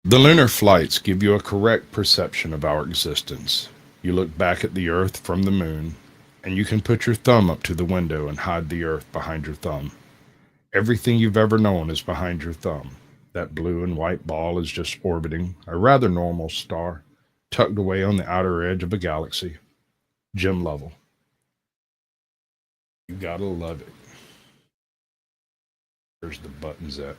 The lunar flights give you a correct perception of our existence. You look back at the Earth from the moon, and you can put your thumb up to the window and hide the Earth behind your thumb. Everything you've ever known is behind your thumb. That blue and white ball is just orbiting a rather normal star, tucked away on the outer edge of a galaxy. Jim Lovell. You gotta love it. There's the buttons at.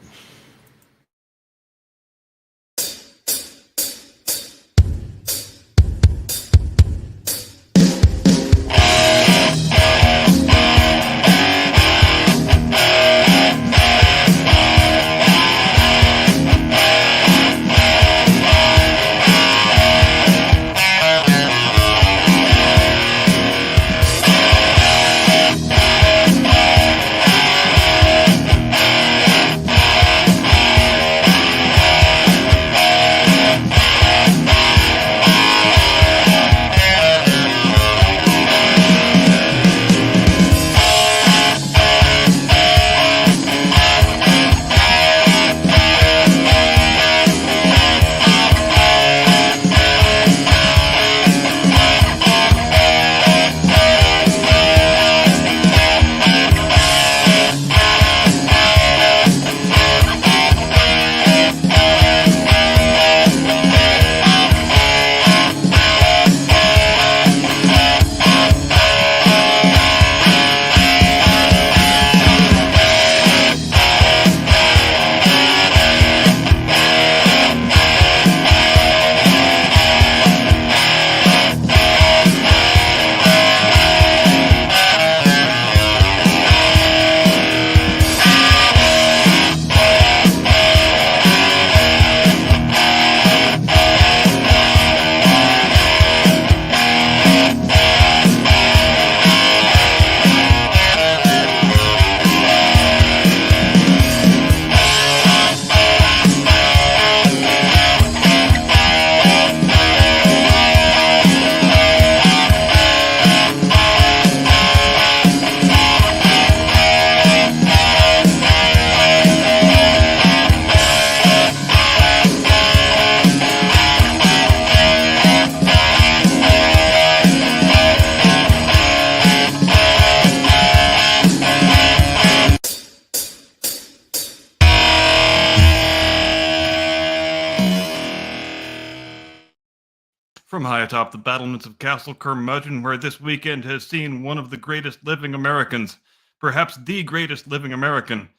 From high atop the battlements of Castle Curmudgeon, where this weekend has seen one of the greatest living Americans, perhaps the greatest living American,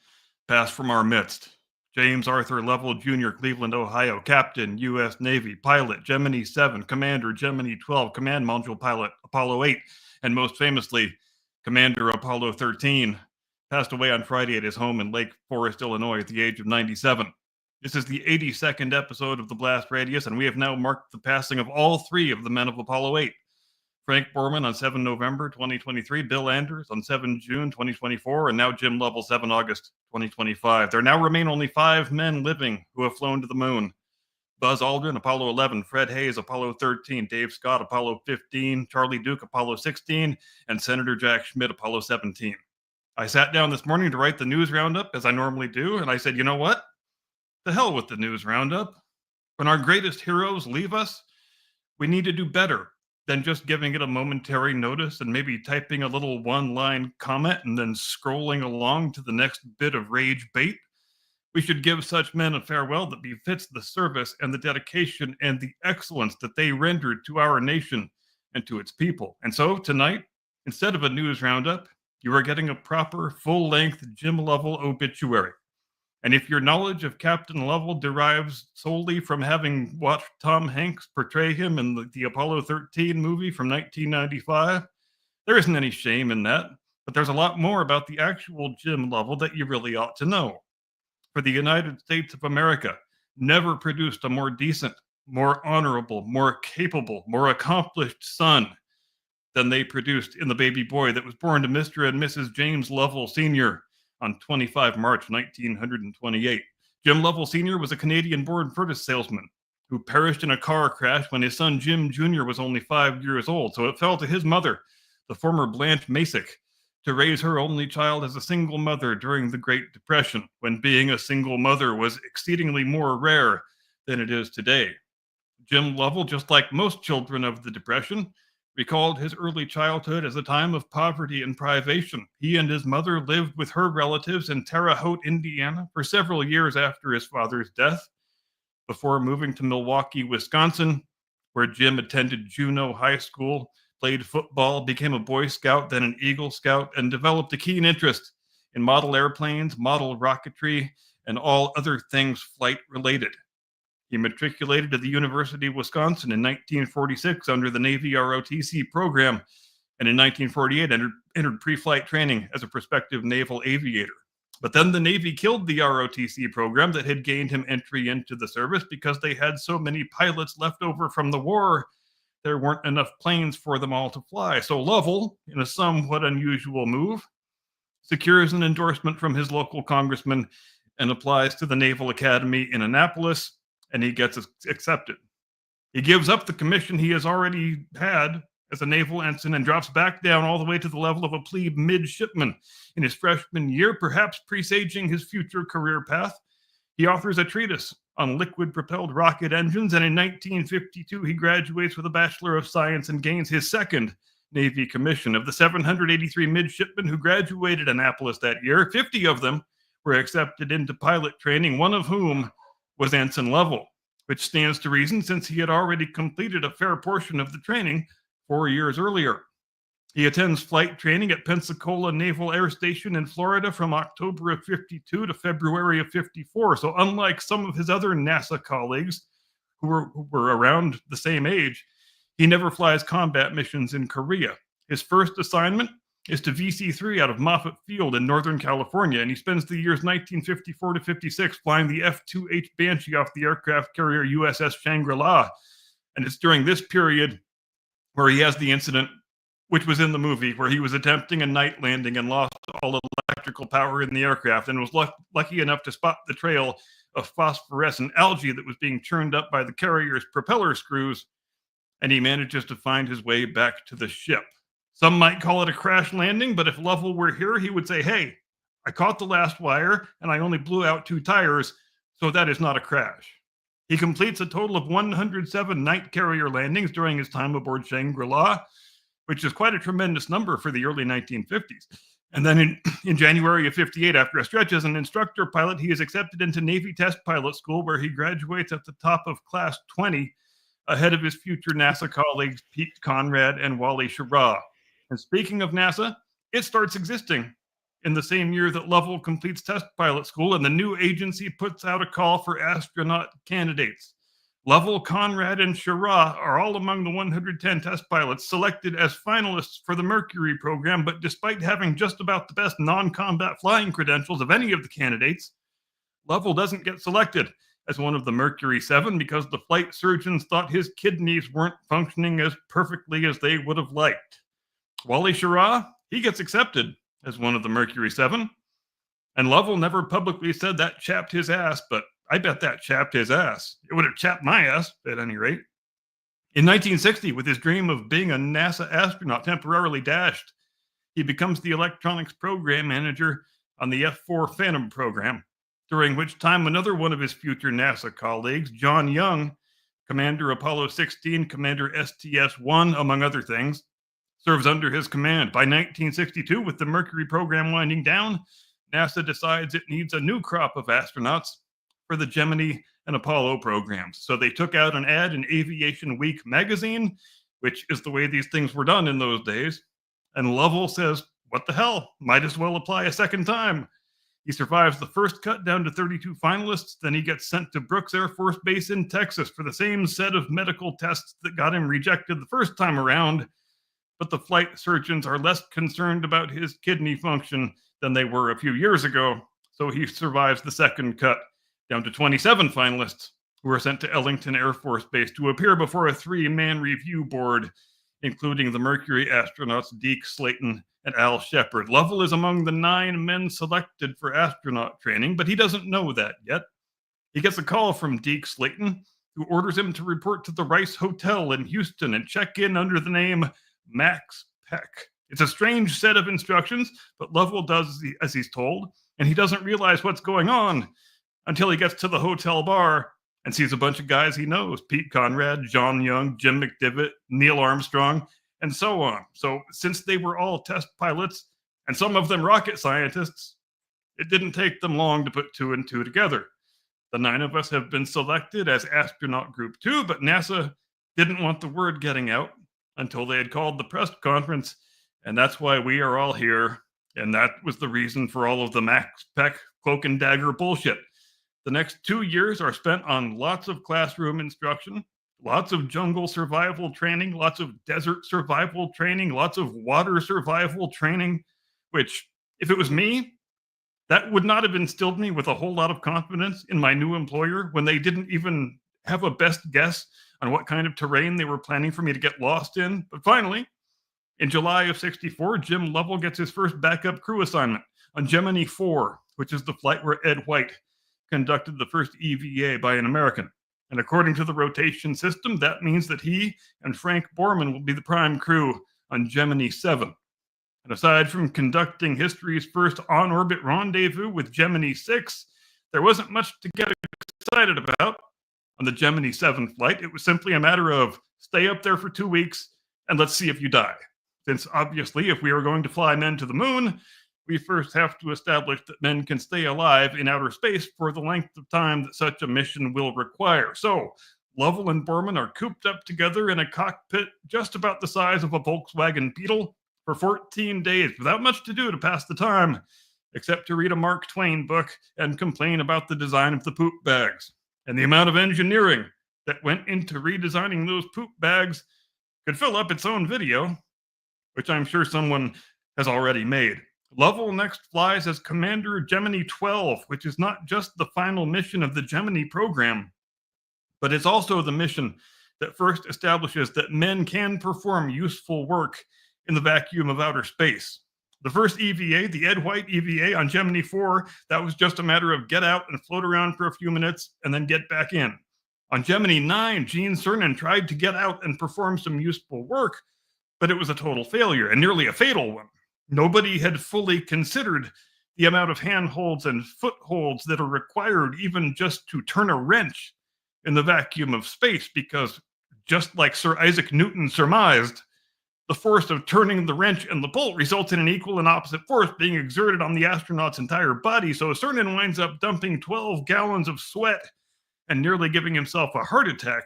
pass from our midst. James Arthur Lovell Jr., Cleveland, Ohio, Captain, U.S. Navy, pilot, Gemini 7, Commander, Gemini 12, Command Module Pilot, Apollo 8, and most famously, Commander Apollo 13, passed away on Friday at his home in Lake Forest, Illinois, at the age of 97. This is the 82nd episode of the Blast Radius, and we have now marked the passing of all three of the men of Apollo 8. Frank Borman on 7 November 2023, Bill Anders on 7 June 2024, and now Jim Lovell 7 August 2025. There now remain only 5 men living who have flown to the moon. Buzz Aldrin, Apollo 11, Fred Hayes, Apollo 13, Dave Scott, Apollo 15, Charlie Duke, Apollo 16, and Senator Jack Schmitt, Apollo 17. I sat down this morning to write the news roundup, as I normally do, and I said, you know what? The hell with the news roundup. When our greatest heroes leave us, we need to do better than just giving it a momentary notice and maybe typing a little one-line comment and then scrolling along to the next bit of rage bait. We should give such men a farewell that befits the service and the dedication and the excellence that they rendered to our nation and to its people. And so tonight, instead of a news roundup, you are getting a proper full-length Jim Lovell obituary. And if your knowledge of Captain Lovell derives solely from having watched Tom Hanks portray him in the Apollo 13 movie from 1995, there isn't any shame in that. But there's a lot more about the actual Jim Lovell that you really ought to know. For the United States of America never produced a more decent, more honorable, more capable, more accomplished son than they produced in the baby boy that was born to Mr. and Mrs. James Lovell Sr. on 25 March 1928. Jim Lovell Sr. was a Canadian-born furnace salesman who perished in a car crash when his son Jim Jr. was only 5 years old. So it fell to his mother, the former Blanche Masick, to raise her only child as a single mother during the Great Depression, when being a single mother was exceedingly more rare than it is today. Jim Lovell, just like most children of the Depression, recalled his early childhood as a time of poverty and privation. He and his mother lived with her relatives in Terre Haute, Indiana, for several years after his father's death, before moving to Milwaukee, Wisconsin, where Jim attended Juneau High School, played football, became a Boy Scout, then an Eagle Scout, and developed a keen interest in model airplanes, model rocketry, and all other things flight related. He matriculated at the University of Wisconsin in 1946 under the Navy ROTC program, and in 1948 entered pre-flight training as a prospective naval aviator. But then the Navy killed the ROTC program that had gained him entry into the service because they had so many pilots left over from the war, there weren't enough planes for them all to fly. So Lovell, in a somewhat unusual move, secures an endorsement from his local congressman and applies to the Naval Academy in Annapolis, and he gets accepted. He gives up the commission he has already had as a naval ensign and drops back down all the way to the level of a plebe midshipman in his freshman year, perhaps presaging his future career path. He authors a treatise on liquid-propelled rocket engines, and in 1952 he graduates with a Bachelor of Science and gains his second Navy commission. Of the 783 midshipmen who graduated Annapolis that year, 50 of them were accepted into pilot training, one of whom was Ensign Lovell, which stands to reason since he had already completed a fair portion of the training 4 years earlier. He attends flight training at Pensacola Naval Air Station in Florida from October of 52 to February of 54. So unlike some of his other NASA colleagues who were around the same age, he never flies combat missions in Korea. His first assignment is to VC-3 out of Moffett Field in Northern California, and he spends the years 1954 to 56 flying the F-2H Banshee off the aircraft carrier USS Shangri-La. And it's during this period where he has the incident, which was in the movie, where he was attempting a night landing and lost all electrical power in the aircraft and was lucky enough to spot the trail of phosphorescent algae that was being churned up by the carrier's propeller screws, and he manages to find his way back to the ship. Some might call it a crash landing, but if Lovell were here, he would say, hey, I caught the last wire and I only blew out 2 tires, so that is not a crash. He completes a total of 107 night carrier landings during his time aboard Shangri-La, which is quite a tremendous number for the early 1950s. And then in January of 58, after a stretch as an instructor pilot, he is accepted into Navy Test Pilot School, where he graduates at the top of Class 20, ahead of his future NASA colleagues Pete Conrad and Wally Schirra. And speaking of NASA, it starts existing in the same year that Lovell completes test pilot school, and the new agency puts out a call for astronaut candidates. Lovell, Conrad, and Schirra are all among the 110 test pilots selected as finalists for the Mercury program, but despite having just about the best non-combat flying credentials of any of the candidates, Lovell doesn't get selected as one of the Mercury 7 because the flight surgeons thought his kidneys weren't functioning as perfectly as they would have liked. Wally Schirra, he gets accepted as one of the Mercury 7, and Lovell never publicly said that chapped his ass, but I bet that chapped his ass. It would have chapped my ass, at any rate. In 1960, with his dream of being a NASA astronaut temporarily dashed, he becomes the electronics program manager on the F-4 Phantom program, during which time another one of his future NASA colleagues, John Young, Commander Apollo 16, Commander STS-1, among other things, serves under his command. By 1962, with the Mercury program winding down, NASA decides it needs a new crop of astronauts for the Gemini and Apollo programs. So they took out an ad in Aviation Week magazine, which is the way these things were done in those days. And Lovell says, what the hell? Might as well apply a second time. He survives the first cut down to 32 finalists. Then he gets sent to Brooks Air Force Base in Texas for the same set of medical tests that got him rejected the first time around. But the flight surgeons are less concerned about his kidney function than they were a few years ago. So he survives the second cut down to 27 finalists who are sent to Ellington Air Force Base to appear before a 3-man review board, including the Mercury astronauts Deke Slayton and Al Shepard. Lovell is among the 9 men selected for astronaut training, but he doesn't know that yet. He gets a call from Deke Slayton, who orders him to report to the Rice Hotel in Houston and check in under the name Max Peck. It's a strange set of instructions, but Lovell does as he's told, and he doesn't realize what's going on until he gets to the hotel bar and sees a bunch of guys he knows: Pete Conrad, John Young, Jim McDivitt, Neil Armstrong, and so on. So since they were all test pilots, and some of them rocket scientists, it didn't take them long to put 2 and 2 together. The 9 of us have been selected as astronaut group 2, but NASA didn't want the word getting out until they had called the press conference, and that's why we are all here, and that was the reason for all of the Max Peck cloak and dagger bullshit. The next 2 years are spent on lots of classroom instruction, lots of jungle survival training, lots of desert survival training, lots of water survival training, which, if it was me, that would not have instilled me with a whole lot of confidence in my new employer when they didn't even have a best guess on what kind of terrain they were planning for me to get lost in. But finally, in July of '64, Jim Lovell gets his first backup crew assignment on Gemini 4, which is the flight where Ed White conducted the first EVA by an American. And according to the rotation system, that means that he and Frank Borman will be the prime crew on Gemini 7. And aside from conducting history's first on-orbit rendezvous with Gemini 6, there wasn't much to get excited about on the Gemini 7 flight. It was simply a matter of stay up there for 2 weeks and let's see if you die. Since obviously, if we are going to fly men to the moon, we first have to establish that men can stay alive in outer space for the length of time that such a mission will require. So Lovell and Borman are cooped up together in a cockpit just about the size of a Volkswagen Beetle for 14 days without much to do to pass the time, except to read a Mark Twain book and complain about the design of the poop bags. And the amount of engineering that went into redesigning those poop bags could fill up its own video, which I'm sure someone has already made. Lovell next flies as Commander Gemini 12, which is not just the final mission of the Gemini program, but it's also the mission that first establishes that men can perform useful work in the vacuum of outer space. The first EVA, the Ed White EVA on Gemini 4, that was just a matter of get out and float around for a few minutes and then get back in. On Gemini 9, Gene Cernan tried to get out and perform some useful work, but it was a total failure, and nearly a fatal one. Nobody had fully considered the amount of handholds and footholds that are required even just to turn a wrench in the vacuum of space, because just like Sir Isaac Newton surmised, the force of turning the wrench and the bolt results in an equal and opposite force being exerted on the astronaut's entire body. So Cernan winds up dumping 12 gallons of sweat and nearly giving himself a heart attack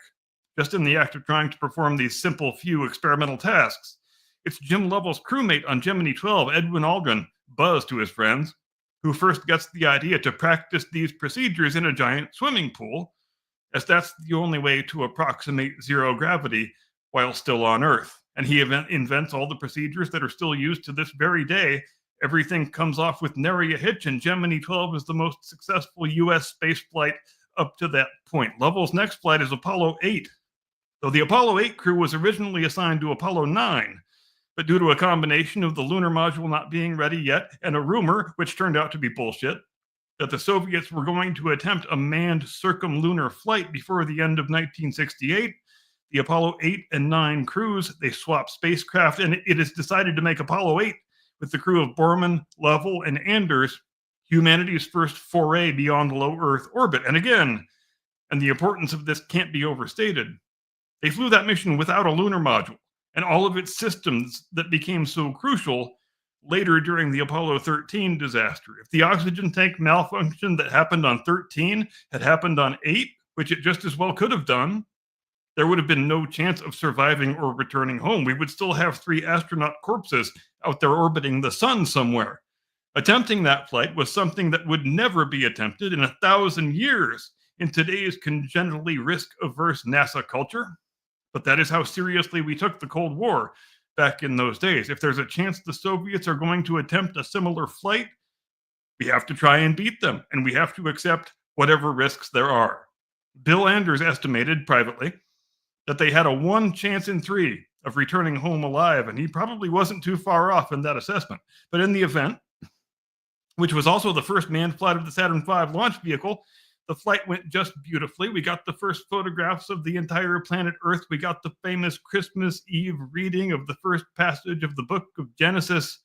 just in the act of trying to perform these simple few experimental tasks. It's Jim Lovell's crewmate on Gemini 12, Edwin Aldrin, Buzz to his friends, who first gets the idea to practice these procedures in a giant swimming pool, as that's the only way to approximate zero gravity while still on Earth. And he invents all the procedures that are still used to this very day. Everything comes off with nary a hitch, and Gemini 12 is the most successful U.S. spaceflight up to that point. Lovell's next flight is Apollo 8. Though the Apollo 8 crew was originally assigned to Apollo 9, but due to a combination of the lunar module not being ready yet and a rumor, which turned out to be bullshit, that the Soviets were going to attempt a manned circumlunar flight before the end of 1968, the Apollo 8 and 9 crews, they swapped spacecraft, and it is decided to make Apollo 8, with the crew of Borman, Lovell, and Anders, humanity's first foray beyond low Earth orbit. And again, and the importance of this can't be overstated, they flew that mission without a lunar module, and all of its systems that became so crucial later during the Apollo 13 disaster. If the oxygen tank malfunction that happened on 13 had happened on 8, which it just as well could have done, there would have been no chance of surviving or returning home. We would still have 3 astronaut corpses out there orbiting the sun somewhere. Attempting that flight was something that would never be attempted in 1,000 years in today's congenitally risk-averse NASA culture. But that is how seriously we took the Cold War back in those days. If there's a chance the Soviets are going to attempt a similar flight, we have to try and beat them, and we have to accept whatever risks there are. Bill Anders estimated privately that they had a 1 chance in 3 of returning home alive, and he probably wasn't too far off in that assessment. But in the event, which was also the first manned flight of the Saturn V launch vehicle, the flight went just beautifully. We got the first photographs of the entire planet Earth. We got the famous Christmas Eve reading of the first passage of the book of Genesis,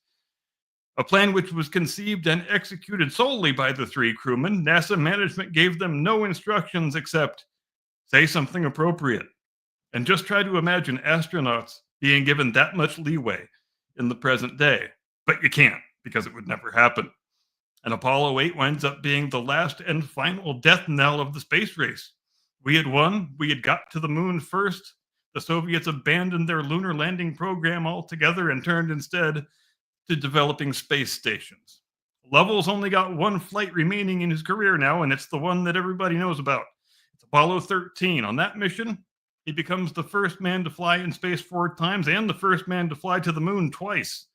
a plan which was conceived and executed solely by the 3 crewmen. NASA management gave them no instructions except Say something appropriate. And just try to imagine astronauts being given that much leeway in the present day. But you can't, because it would never happen. And Apollo 8 winds up being the last and final death knell of the space race. We had won, we had got to the moon first. The Soviets abandoned their lunar landing program altogether and turned instead to developing space stations. Lovell's only got one flight remaining in his career now, and it's the one that everybody knows about. It's Apollo 13. On that mission, he becomes the first man to fly in space 4 times and the first man to fly to the moon twice.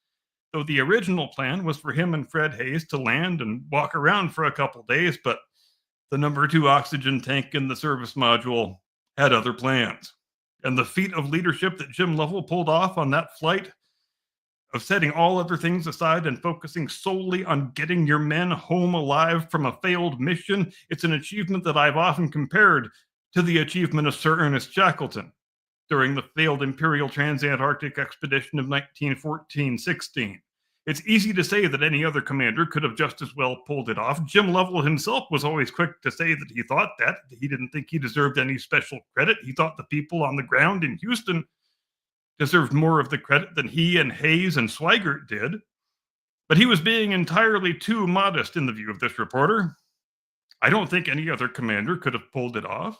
So the original plan was for him and Fred Hayes to land and walk around for a couple days, but the number 2 oxygen tank in the service module had other plans. And the feat of leadership that Jim Lovell pulled off on that flight, of setting all other things aside and focusing solely on getting your men home alive from a failed mission, it's an achievement that I've often compared to the achievement of Sir Ernest Shackleton during the failed Imperial Transantarctic Expedition of 1914-16. It's easy to say that any other commander could have just as well pulled it off. Jim Lovell himself was always quick to say that he thought that. He didn't think he deserved any special credit. He thought the people on the ground in Houston deserved more of the credit than he and Hayes and Swigert did. But he was being entirely too modest in the view of this reporter. I don't think any other commander could have pulled it off.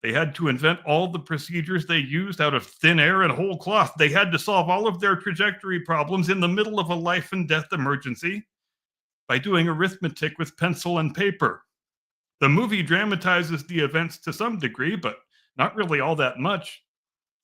They had to invent all the procedures they used out of thin air and whole cloth. They had to solve all of their trajectory problems in the middle of a life and death emergency by doing arithmetic with pencil and paper. The movie dramatizes the events to some degree, but not really all that much.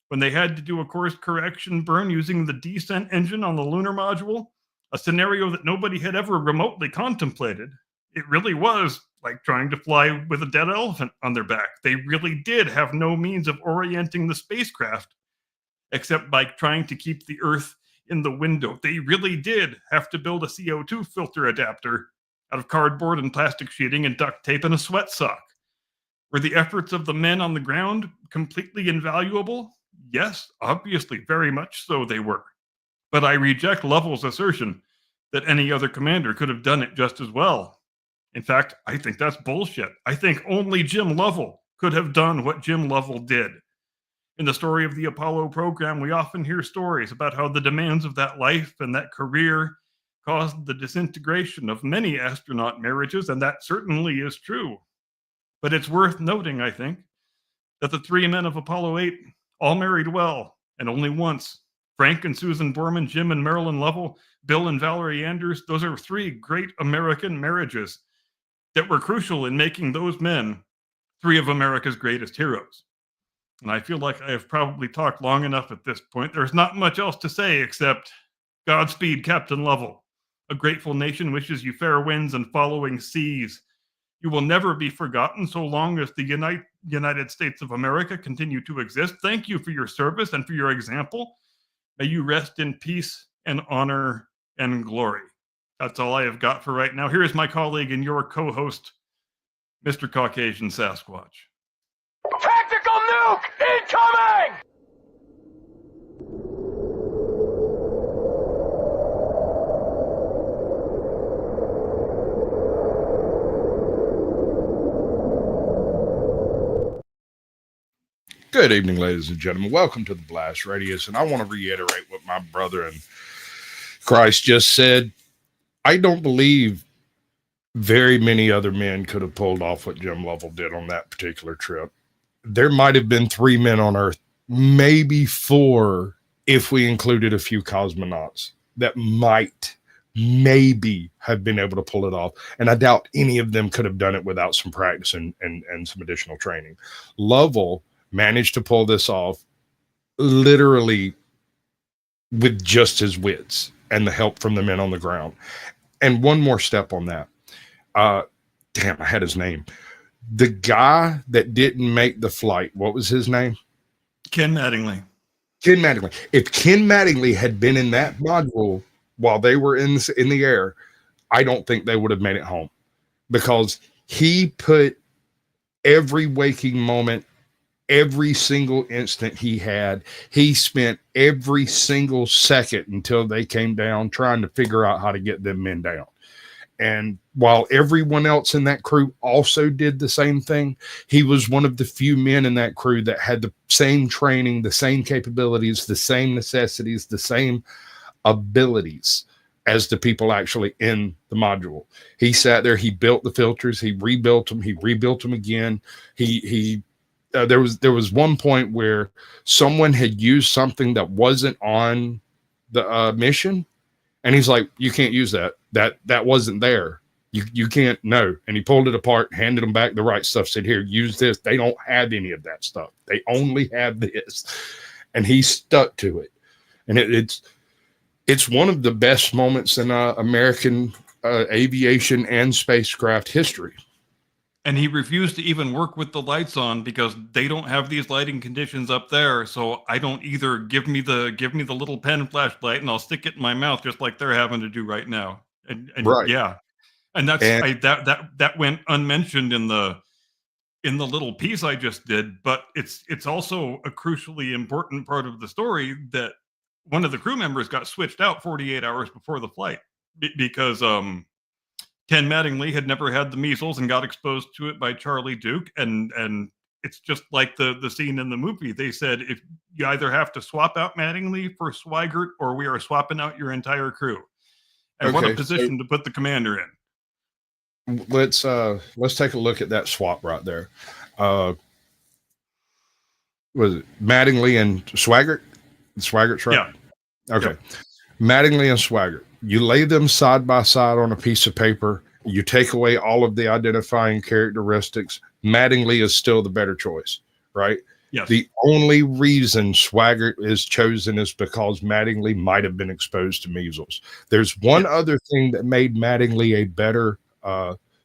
When they had to do a course correction burn using the descent engine on the lunar module, a scenario that nobody had ever remotely contemplated, it really was like trying to fly with a dead elephant on their back. They really did have no means of orienting the spacecraft except by trying to keep the Earth in the window. They really did have to build a CO2 filter adapter out of cardboard and plastic sheeting and duct tape and a sweat sock. Were the efforts of the men on the ground completely invaluable? Yes, obviously, very much so they were. But I reject Lovell's assertion that any other commander could have done it just as well. In fact, I think that's bullshit. I think only Jim Lovell could have done what Jim Lovell did. In the story of the Apollo program, we often hear stories about how the demands of that life and that career caused the disintegration of many astronaut marriages, and that certainly is true. But it's worth noting, I think, that the 3 men of Apollo 8 all married well, and only once. Frank and Susan Borman, Jim and Marilyn Lovell, Bill and Valerie Anders, those are 3 great American marriages that were crucial in making those men 3 of America's greatest heroes. And I feel like I have probably talked long enough at this point. There's not much else to say except Godspeed, Captain Lovell. A grateful nation wishes you fair winds and following seas. You will never be forgotten so long as the United States of America continue to exist. Thank you for your service and for your example. May you rest in peace and honor and glory. That's all I have got for right now. Here is my colleague and your co-host, Mr. Caucasian Sasquatch. Tactical nuke incoming! Good evening, ladies and gentlemen. Welcome to the Blast Radius. And I want to reiterate what my brother in Christ just said. I don't believe very many other men could have pulled off what Jim Lovell did on that particular trip. There might have been 3 men on Earth, maybe 4, if we included a few cosmonauts, that might, maybe have been able to pull it off. And I doubt any of them could have done it without some practice and some additional training. Lovell managed to pull this off literally with just his wits and the help from the men on the ground. And one more step on that. Damn, I had his name. The guy that didn't make the flight, what was his name? Ken Mattingly. Ken Mattingly. If Ken Mattingly had been in that module while they were in the air, I don't think they would have made it home, because he put every waking moment, every single instant he had, he spent every single second until they came down trying to figure out how to get them men down. And while everyone else in that crew also did the same thing, he was one of the few men in that crew that had the same training, the same capabilities, the same necessities, the same abilities as the people actually in the module. He sat there, he built the filters, he rebuilt them again. There was one point where someone had used something that wasn't on the mission, and he's like, "You can't use that. That wasn't there. You can't." No. And he pulled it apart, handed them back the right stuff, said, "Here, use this." They don't have any of that stuff. They only have this, and he stuck to it. And it's one of the best moments in American aviation and spacecraft history. And he refused to even work with the lights on because they don't have these lighting conditions up there. So I don't either. Give me the little pen flashlight and I'll stick it in my mouth just like they're having to do right now. And Right. yeah, and that went unmentioned in the little piece I just did. But it's also a crucially important part of the story that one of the crew members got switched out 48 hours before the flight because Ken Mattingly had never had the measles and got exposed to it by Charlie Duke. And it's just like the scene in the movie. They said, if you either have to swap out Mattingly for Swigert or we are swapping out your entire crew. And what a position to put the commander in. Let's take a look at that swap right there. Was it Mattingly and Swigert? Swigert, right? Yeah. Okay. Yep. Mattingly and Swigert. You lay them side by side on a piece of paper. You take away all of the identifying characteristics. Mattingly is still the better choice, right? Yes. The only reason Swigert is chosen is because Mattingly might have been exposed to measles. There's one other thing that made Mattingly a better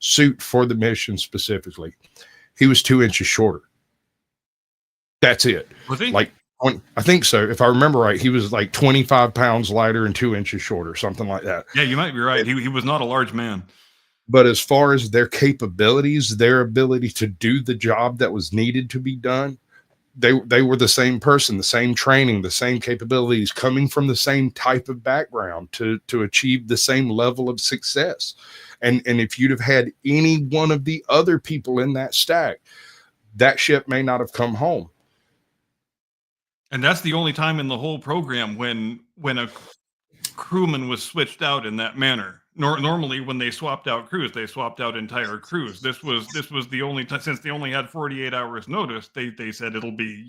suit for the mission specifically. He was 2 inches shorter. That's it. Was he? I think so. If I remember right, he was like 25 pounds lighter and 2 inches shorter, something like that. Yeah, you might be right. He was not a large man. But as far as their capabilities, their ability to do the job that was needed to be done, they were the same person, the same training, the same capabilities, coming from the same type of background to achieve the same level of success. And if you'd have had any one of the other people in that stack, that ship may not have come home. And that's the only time in the whole program when a crewman was switched out in that manner. Normally, when they swapped out crews, they swapped out entire crews. This was the only time, since they only had 48 hours notice. They said it'll be,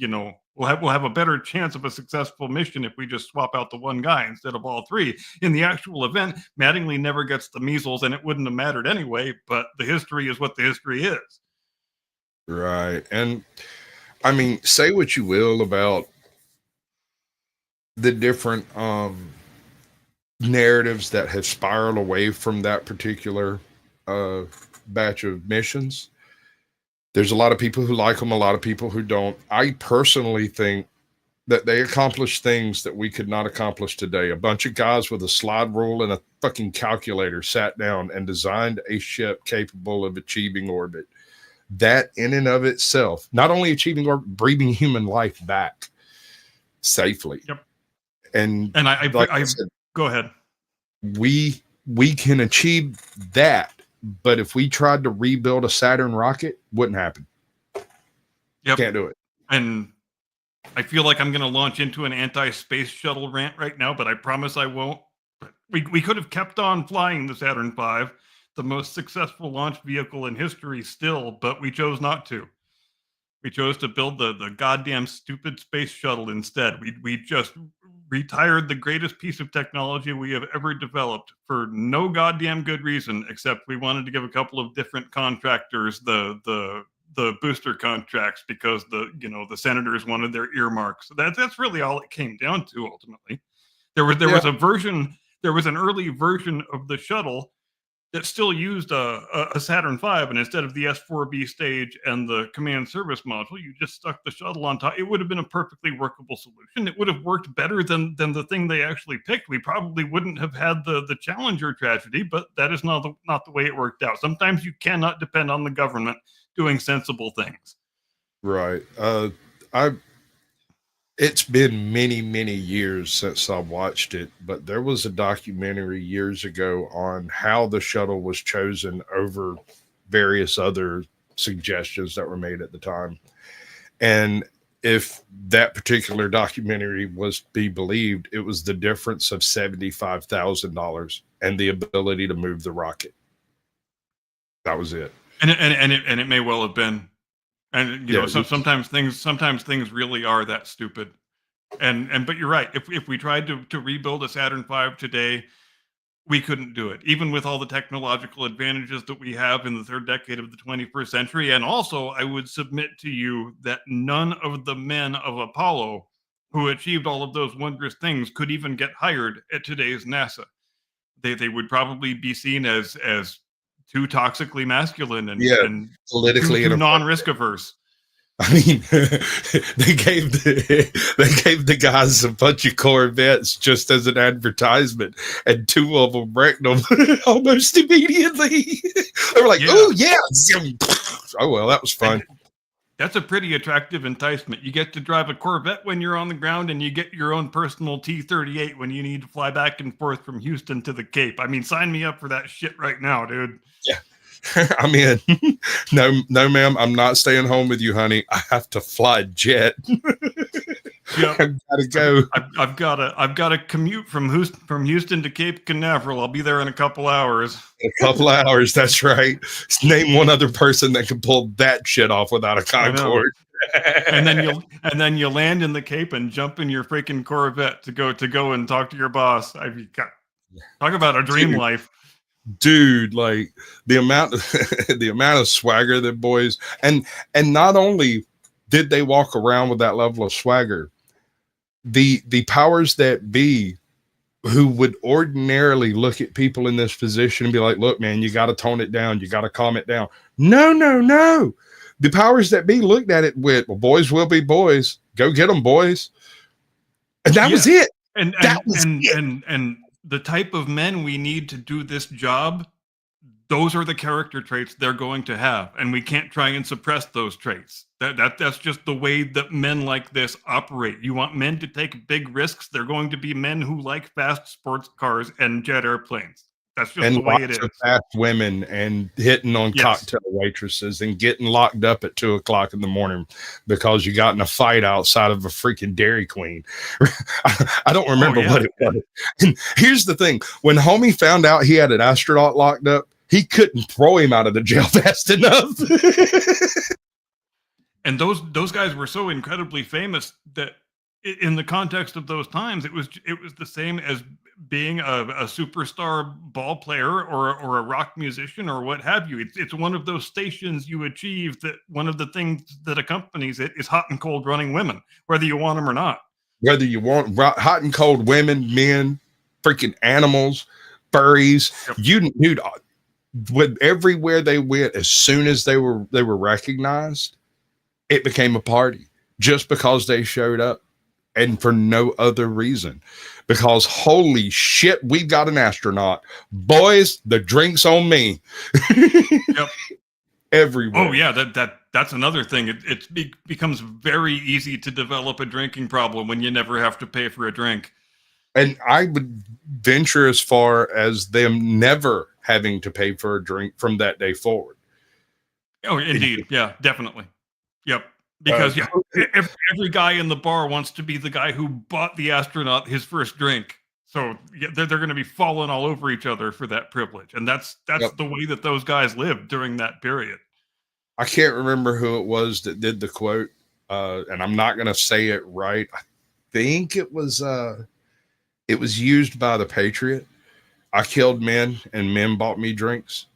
we'll have a better chance of a successful mission if we just swap out the one guy instead of all three. In the actual event, Mattingly never gets the measles, and it wouldn't have mattered anyway. But the history is what the history is. Right, and I mean, say what you will about the different narratives that have spiraled away from that particular batch of missions. There's a lot of people who like them, a lot of people who don't. I personally think that they accomplished things that we could not accomplish today. A bunch of guys with a slide rule and a fucking calculator sat down and designed a ship capable of achieving orbit. That in and of itself, not only achieving orbit, breathing human life back safely. Yep. And I said, go ahead. We can achieve that, but if we tried to rebuild a Saturn rocket, wouldn't happen. Yep. Can't do it. And I feel like I'm going to launch into an anti-space shuttle rant right now, but I promise I won't. We could have kept on flying the Saturn V, the most successful launch vehicle in history still, but we chose not to. We chose to build the goddamn stupid space shuttle instead. We just retired the greatest piece of technology we have ever developed for no goddamn good reason, except we wanted to give a couple of different contractors the booster contracts because the senators wanted their earmarks. So that's really all it came down to ultimately. There was an early version of the shuttle that still used a Saturn V, and instead of the S4B stage and the command service module, you just stuck the shuttle on top. It would have been a perfectly workable solution. It would have worked better than the thing they actually picked. We probably wouldn't have had the Challenger tragedy, but that is not the way it worked out. Sometimes you cannot depend on the government doing sensible things. Right. It's been many, many years since I watched it, but there was a documentary years ago on how the shuttle was chosen over various other suggestions that were made at the time. And if that particular documentary was to be believed, it was the difference of $75,000 and the ability to move the rocket. That was it. And it may well have been. And Yeah, sometimes things really are that stupid. And but you're right. If we tried to rebuild a Saturn V today, we couldn't do it, even with all the technological advantages that we have in the third decade of the 21st century. And also, I would submit to you that none of the men of Apollo who achieved all of those wondrous things could even get hired at today's NASA. They would probably be seen as too toxically masculine and politically too inappropriate. non-risk averse. I mean, they gave the guys a bunch of Corvettes just as an advertisement, and two of them wrecked them almost immediately. They were like, Yeah. "Oh yeah, oh well, that was fun." That's a pretty attractive enticement. You get to drive a Corvette when you're on the ground, and you get your own personal T-38 when you need to fly back and forth from Houston to the Cape. I mean, sign me up for that shit right now, dude. Yeah. I'm in. No, ma'am. I'm not staying home with you, honey. I have to fly jet. Yep. I gotta go. I've got a commute from Houston to Cape Canaveral. I'll be there in a couple hours. A couple of hours. That's right. Name one other person that can pull that shit off without a Concorde. and then you land in the Cape and jump in your freaking Corvette to go and talk to your boss. Talk about a dream life. Dude, like the amount of swagger that boys, and not only did they walk around with that level of swagger, the powers that be who would ordinarily look at people in this position and be like, look, man, you got to tone it down, you got to calm it down. No, the powers that be looked at it with, well, boys will be boys, go get them, boys. And that was it. And the type of men we need to do this job, those are the character traits they're going to have, and we can't try and suppress those traits. That's just the way that men like this operate. You want men to take big risks, they're going to be men who like fast sports cars and jet airplanes. That's just the way it is. Fast women and hitting on cocktail waitresses and getting locked up at 2:00 in the morning because you got in a fight outside of a freaking Dairy Queen. I don't remember what it was. And here's the thing: when homie found out he had an astronaut locked up, he couldn't throw him out of the jail fast enough. And those guys were so incredibly famous that in the context of those times, it was the same as being a superstar ball player or a rock musician or what have you. It's one of those stations you achieve that one of the things that accompanies it is hot and cold running women, whether you want them or not. Whether you want hot and cold women, men, freaking animals, furries, dude, with everywhere they went, as soon as they were recognized, it became a party just because they showed up. And for no other reason, because holy shit, we've got an astronaut. Boys, the drink's on me. Yep. Everywhere. Oh yeah, that's another thing. It becomes very easy to develop a drinking problem when you never have to pay for a drink. And I would venture as far as them never having to pay for a drink from that day forward. Oh, indeed. Yeah, definitely. Yep. Because every guy in the bar wants to be the guy who bought the astronaut his first drink. So they're going to be falling all over each other for that privilege. And that's the way that those guys lived during that period. I can't remember who it was that did the quote, and I'm not going to say it right. I think it was used by the Patriot. I killed men and men bought me drinks.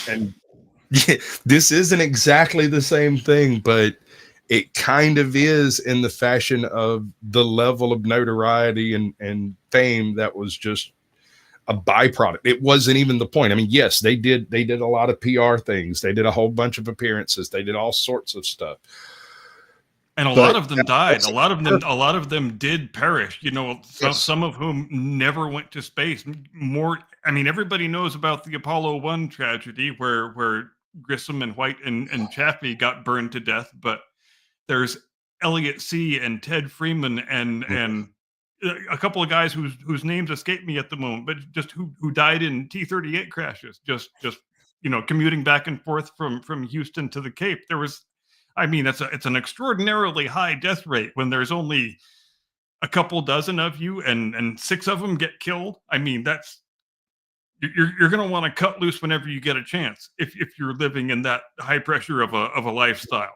And yeah, this isn't exactly the same thing, but it kind of is in the fashion of the level of notoriety and fame that was just a byproduct. It wasn't even the point. I mean, yes, they did a lot of PR things. They did a whole bunch of appearances. They did all sorts of stuff. And a lot of them died. A lot of them did perish. Some of whom never went to space. Everybody knows about the Apollo 1 tragedy where Grissom and White and Chaffee got burned to death, but there's Elliot C. and Ted Freeman and a couple of guys whose names escape me at the moment, but just who died in T-38 crashes, just commuting back and forth from Houston to the Cape. There was, I mean, it's an extraordinarily high death rate when there's only a couple dozen of you and 6 of them get killed. I mean, you're going to want to cut loose whenever you get a chance if you're living in that high pressure of a lifestyle.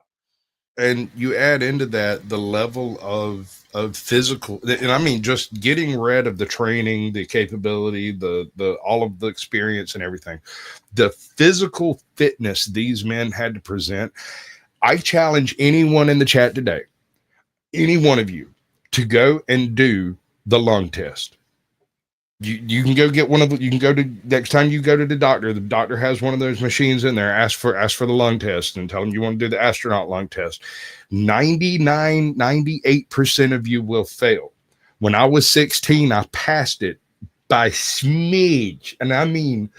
And you add into that the level of physical, and I mean, just getting rid of the training, the capability, the all of the experience and everything, the physical fitness these men had to present. I challenge anyone in the chat today, any one of you, to go and do the lung test. You can go get one of the, you can go to, next time you go to the doctor has one of those machines in there. Ask for the lung test and tell them you want to do the astronaut lung test. 98% of you will fail. When I was 16, I passed it by smidge. And I mean,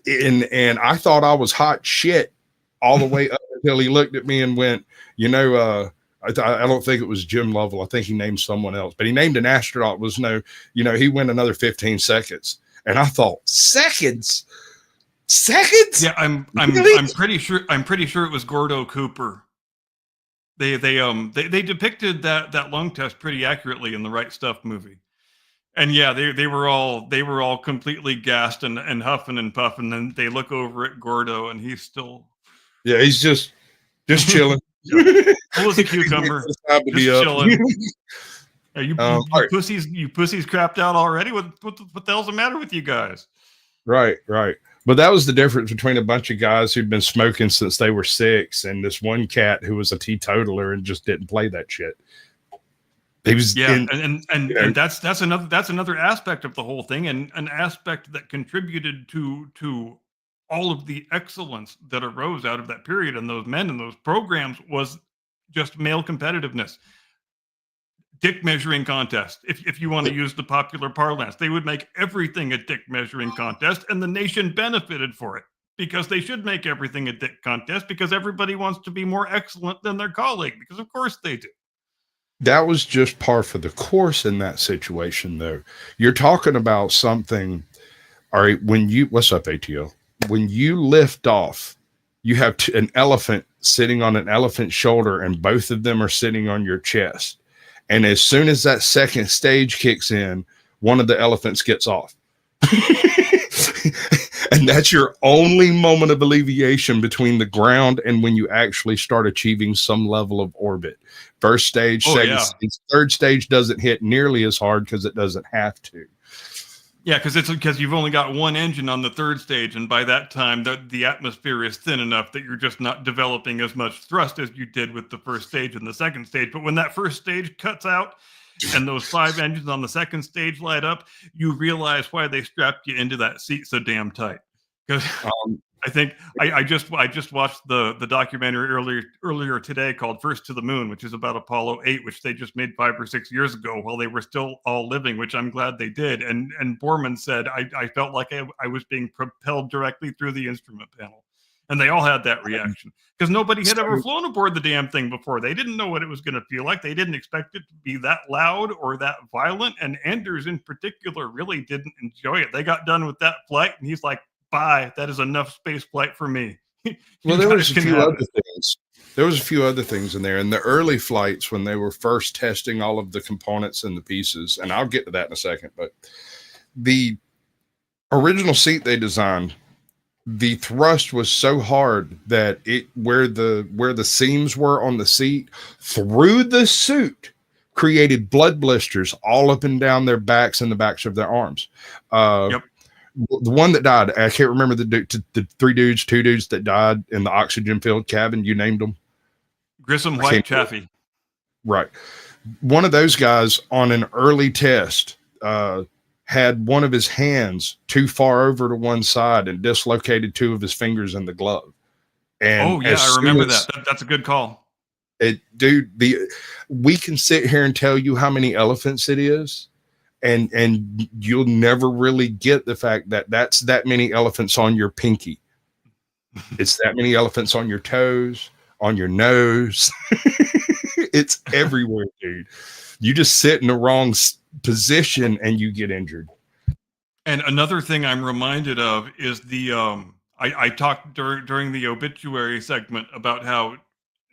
and I thought I was hot shit all the way up until he looked at me and went, I don't think it was Jim Lovell. I think he named someone else, but he named an astronaut. He went another 15 seconds, and I thought, seconds. Yeah, I'm pretty sure it was Gordo Cooper. They depicted that lung test pretty accurately in the Right Stuff movie, and yeah, they were all completely gassed and huffing and puffing. And they look over at Gordo, and he's still, yeah, he's just chilling. Cool as a cucumber. Just chilling. You pussies crapped out already? What the hell's the matter with you guys? Right. But that was the difference between a bunch of guys who'd been smoking since they were 6 and this one cat who was a teetotaler and just didn't play that shit. He was, and that's another aspect of the whole thing, and an aspect that contributed to all of the excellence that arose out of that period and those men and those programs was just male competitiveness. Dick measuring contest. If you want to use the popular parlance, they would make everything a dick measuring contest, and the nation benefited for it because they should make everything a dick contest because everybody wants to be more excellent than their colleague, because of course they do. That was just par for the course in that situation, though. You're talking about something. All right. What's up, ATL? When you lift off, you have an elephant sitting on an elephant's shoulder, and both of them are sitting on your chest. And as soon as that second stage kicks in, one of the elephants gets off. And that's your only moment of alleviation between the ground and when you actually start achieving some level of orbit. First stage, second stage, third stage doesn't hit nearly as hard because it doesn't have to. Yeah, because you've only got one engine on the third stage, and by that time, the atmosphere is thin enough that you're just not developing as much thrust as you did with the first stage and the second stage. But when that first stage cuts out and those 5 engines on the second stage light up, you realize why they strapped you into that seat so damn tight. Because I think I just watched the documentary earlier today called First to the Moon, which is about Apollo 8, which they just made 5 or 6 years ago while they were still all living, which I'm glad they did. And Borman said, I felt like I was being propelled directly through the instrument panel. And they all had that reaction because nobody had ever flown aboard the damn thing before. They didn't know what it was going to feel like. They didn't expect it to be that loud or that violent. And Anders in particular really didn't enjoy it. They got done with that flight and he's like, bye, that is enough space flight for me. Well, there was a few other things. There was a few other things in there. In the early flights, when they were first testing all of the components and the pieces, and I'll get to that in a second, but the original seat they designed, the thrust was so hard that where the seams were on the seat through the suit created blood blisters all up and down their backs and the backs of their arms. Yep. The one that died, I can't remember the 2 dudes that died in the oxygen filled cabin. You named them. Grissom, White, Chaffee. Right. One of those guys on an early test had one of his hands too far over to one side and dislocated 2 of his fingers in the glove. And I remember that. That's a good call. We can sit here and tell you how many elephants it is. And you'll never really get the fact that that's that many elephants on your pinky. It's that many elephants on your toes, on your nose. It's everywhere, dude. You just sit in the wrong position and you get injured. And another thing I'm reminded of is the I talked during the obituary segment about how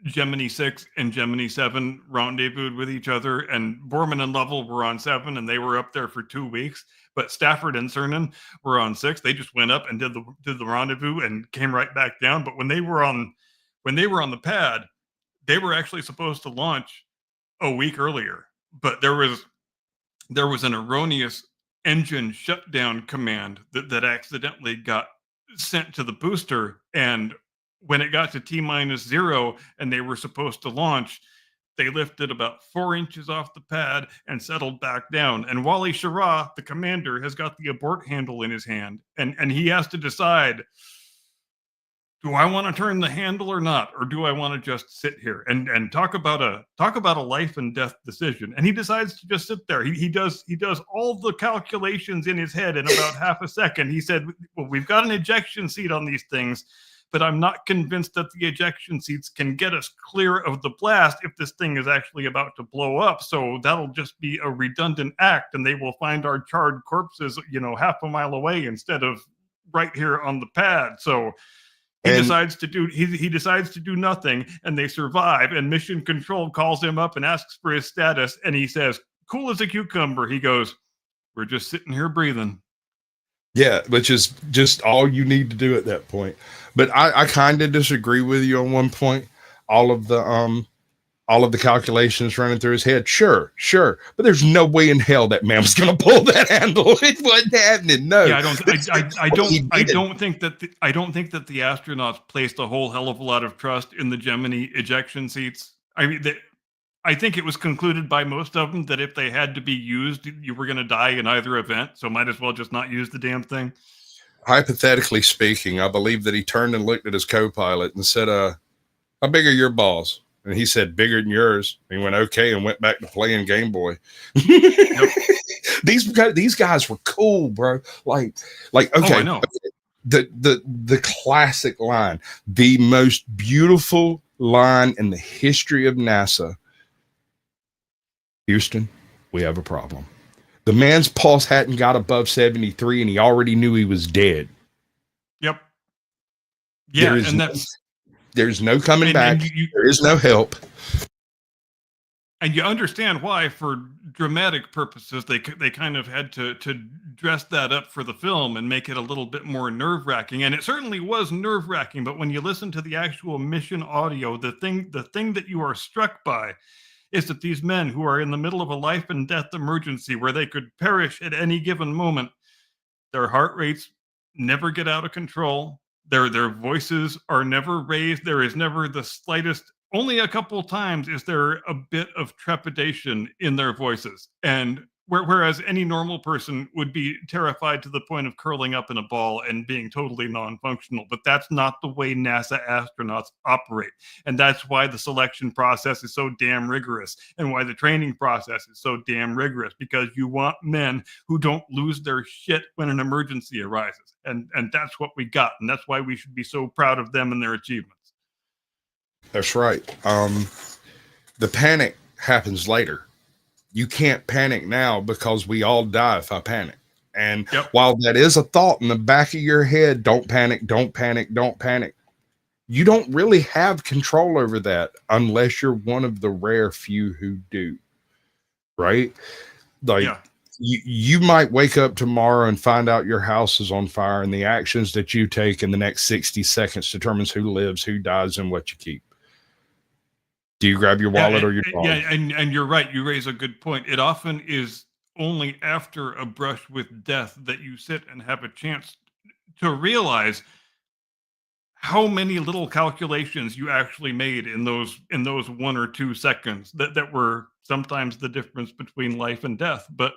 Gemini 6 and Gemini 7 rendezvoused with each other, and Borman and Lovell were on 7, and they were up there for 2 weeks. But Stafford and Cernan were on 6. They just went up and did the rendezvous and came right back down. But when they were on the pad, they were actually supposed to launch a week earlier. But there was an erroneous engine shutdown command that accidentally got sent to the booster, and when it got to T-0 and they were supposed to launch, they lifted about 4 inches off the pad and settled back down. And Wally Schirra, the commander, has got the abort handle in his hand, and he has to decide, do I want to turn the handle or not, or do I want to just sit here and talk about a life and death decision? And he decides to just sit there. He does all the calculations in his head in about half a second. He said, well, we've got an ejection seat on these things, but I'm not convinced that the ejection seats can get us clear of the blast if this thing is actually about to blow up. So that'll just be a redundant act, and they will find our charred corpses, half a mile away instead of right here on the pad. So he decides to do nothing, and they survive. And Mission Control calls him up and asks for his status, and he says, "Cool as a cucumber." He goes, "We're just sitting here breathing." Yeah, which is just all you need to do at that point. But I kind of disagree with you on one point. All of the calculations running through his head, sure, but there's no way in hell that man was going to pull that handle. It wasn't happening. No, yeah, I don't think that the astronauts placed a whole hell of a lot of trust in the Gemini ejection seats. I mean, I think it was concluded by most of them that if they had to be used, you were going to die in either event, so might as well just not use the damn thing. Hypothetically speaking, I believe that he turned and looked at his co-pilot and said, "How big are your balls?" And he said, "Bigger than yours." And he went, "Okay," and went back to playing Game Boy. Yep. These guys were cool, bro. Like okay. Oh, I know. The classic line, the most beautiful line in the history of NASA. "Houston, we have a problem." The man's pulse hadn't got above 73, and he already knew he was dead. Yep. Yeah, there's no coming back. There is no help. And you understand why, for dramatic purposes, they kind of had to dress that up for the film and make it a little bit more nerve-wracking. And it certainly was nerve-wracking, but when you listen to the actual mission audio, the thing that you are struck by is that these men who are in the middle of a life and death emergency where they could perish at any given moment, their heart rates never get out of control. Their voices are never raised. There is never the slightest, only a couple times is there a bit of trepidation in their voices. And whereas any normal person would be terrified to the point of curling up in a ball and being totally non-functional. But that's not the way NASA astronauts operate. And that's why the selection process is so damn rigorous, and why the training process is so damn rigorous, because you want men who don't lose their shit when an emergency arises. And that's what we got. And that's why we should be so proud of them and their achievements. That's right. The panic happens later. You can't panic now because we all die if I panic. And while that is a thought in the back of your head, don't panic, don't panic, don't panic. You don't really have control over that unless you're one of the rare few who do. Right? Like you might wake up tomorrow and find out your house is on fire, and the actions that you take in the next 60 seconds determines who lives, who dies, and what you keep. Do you grab your wallet or your phone? Yeah, and you're right. You raise a good point. It often is only after a brush with death that you sit and have a chance to realize how many little calculations you actually made in those 1 or 2 seconds that were sometimes the difference between life and death. But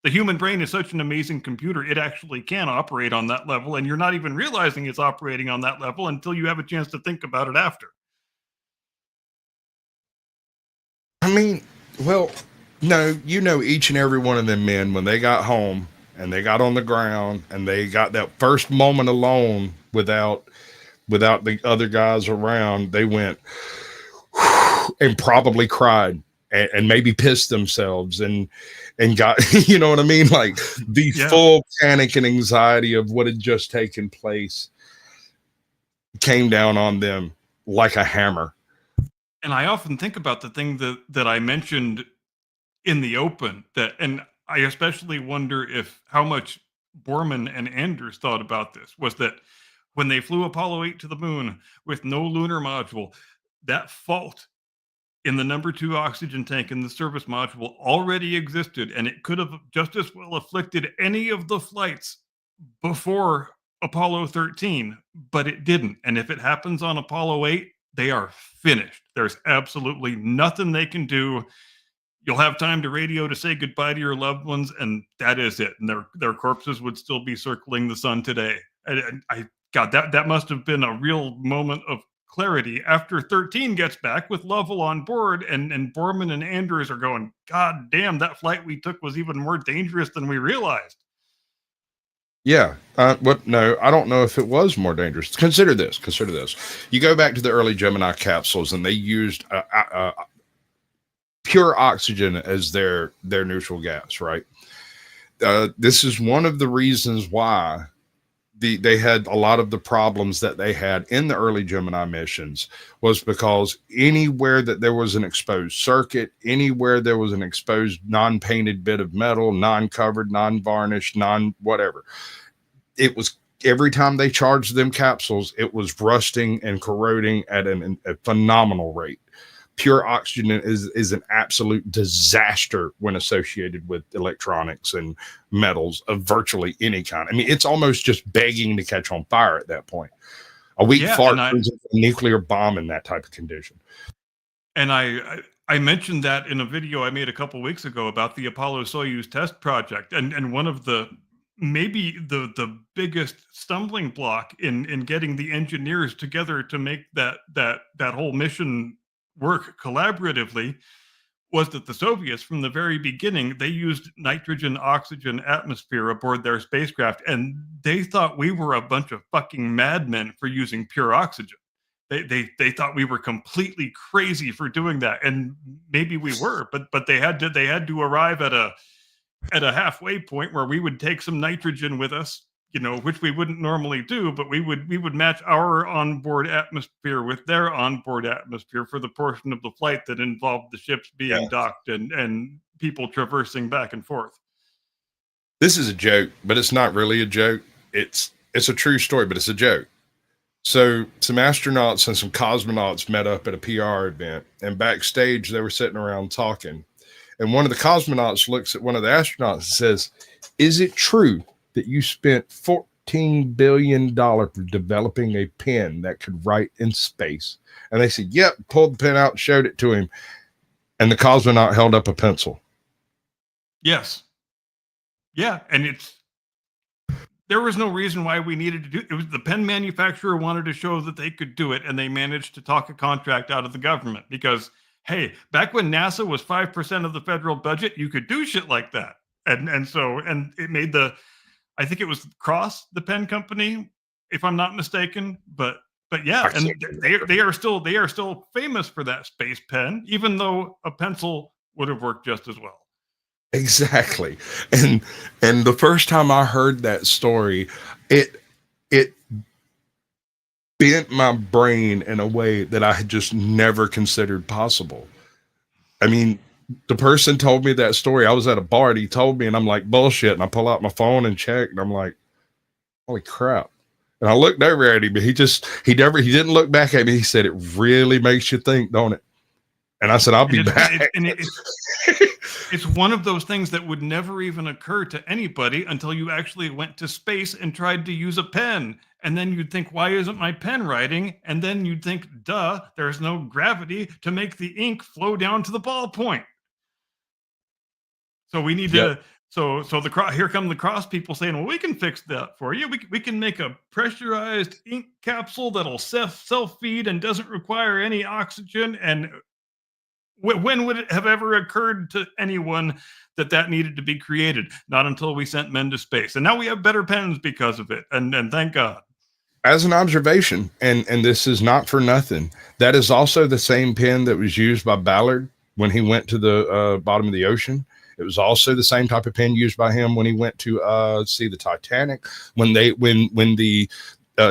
the human brain is such an amazing computer. It actually can operate on that level, and you're not even realizing it's operating on that level until you have a chance to think about it after. I mean, well, no, each and every one of them men, when they got home and they got on the ground and they got that first moment alone without the other guys around, they went, and probably cried and maybe pissed themselves and got, you know what I mean? Like the full panic and anxiety of what had just taken place came down on them like a hammer. And I often think about the thing that I mentioned in the open, and I especially wonder if how much Borman and Anders thought about this, was that when they flew Apollo 8 to the moon with no lunar module, that fault in the number 2 oxygen tank in the service module already existed, and it could have just as well afflicted any of the flights before Apollo 13, but it didn't. And if it happens on Apollo 8, they are finished. There's absolutely nothing they can do. You'll have time to radio to say goodbye to your loved ones, and that is it. And their corpses would still be circling the sun today. And God, that must have been a real moment of clarity after 13 gets back with Lovell on board, and Borman and Anders are going, God damn, that flight we took was even more dangerous than we realized. Yeah. No, I don't know if it was more dangerous. Consider this. You go back to the early Gemini capsules, and they used pure oxygen as their neutral gas, right? This is one of the reasons why they had a lot of the problems that they had in the early Gemini missions, was because anywhere that there was an exposed circuit, anywhere there was an exposed non-painted bit of metal, non-covered, non-varnished, non-whatever, it was, every time they charged them capsules, it was rusting and corroding at a phenomenal rate. Pure oxygen is an absolute disaster when associated with electronics and metals of virtually any kind. I mean, it's almost just begging to catch on fire at that point. A weak fart turns into a nuclear bomb in that type of condition. And I mentioned that in a video I made a couple weeks ago about the Apollo Soyuz test project, and one of the maybe the biggest stumbling block in getting the engineers together to make that whole mission work collaboratively was that the Soviets, from the very beginning, they used nitrogen oxygen atmosphere aboard their spacecraft, and they thought we were a bunch of fucking madmen for using pure oxygen. They thought we were completely crazy for doing that, and maybe we were, but they had to arrive at a halfway point where we would take some nitrogen with us, you know, which we wouldn't normally do, but we would match our onboard atmosphere with their onboard atmosphere for the portion of the flight that involved the ships being docked and people traversing back and forth. This is a joke, but it's not really a joke. It's a true story, but it's a joke. So some astronauts and some cosmonauts met up at a PR event, and backstage they were sitting around talking. And one of the cosmonauts looks at one of the astronauts and says, "Is it true that you spent $14 billion developing a pen that could write in space?" And they said, "Yep," pulled the pen out and showed it to him. And the cosmonaut held up a pencil. Yes. Yeah. And there was no reason why we needed to do it. It was the pen manufacturer wanted to show that they could do it, and they managed to talk a contract out of the government because, hey, back when NASA was 5% of the federal budget, you could do shit like that. And so it made I think it was Cross, the pen company, if I'm not mistaken, but yeah, and they are still famous for that space pen, even though a pencil would have worked just as well. Exactly. And the first time I heard that story, it bent my brain in a way that I had just never considered possible. I mean, the person told me that story. I was at a bar and he told me, and I'm like, bullshit. And I pull out my phone and check, and I'm like, holy crap. And I looked over at him, but he didn't look back at me. He said, "It really makes you think, don't it?" And I said, "I'll be back." It's one of those things that would never even occur to anybody until you actually went to space and tried to use a pen. And then you'd think, why isn't my pen writing? And then you'd think, duh, there's no gravity to make the ink flow down to the ballpoint. So we need to. So here come the Cross people saying, well, we can fix that for you. We can make a pressurized ink capsule that'll self-feed and doesn't require any oxygen. And when would it have ever occurred to anyone that needed to be created? Not until we sent men to space. And now we have better pens because of it. And thank God. as an observation, and this is not for nothing, that is also the same pen that was used by Ballard when he went to the bottom of the ocean. It was also the same type of pen used by him when he went to see the Titanic. When the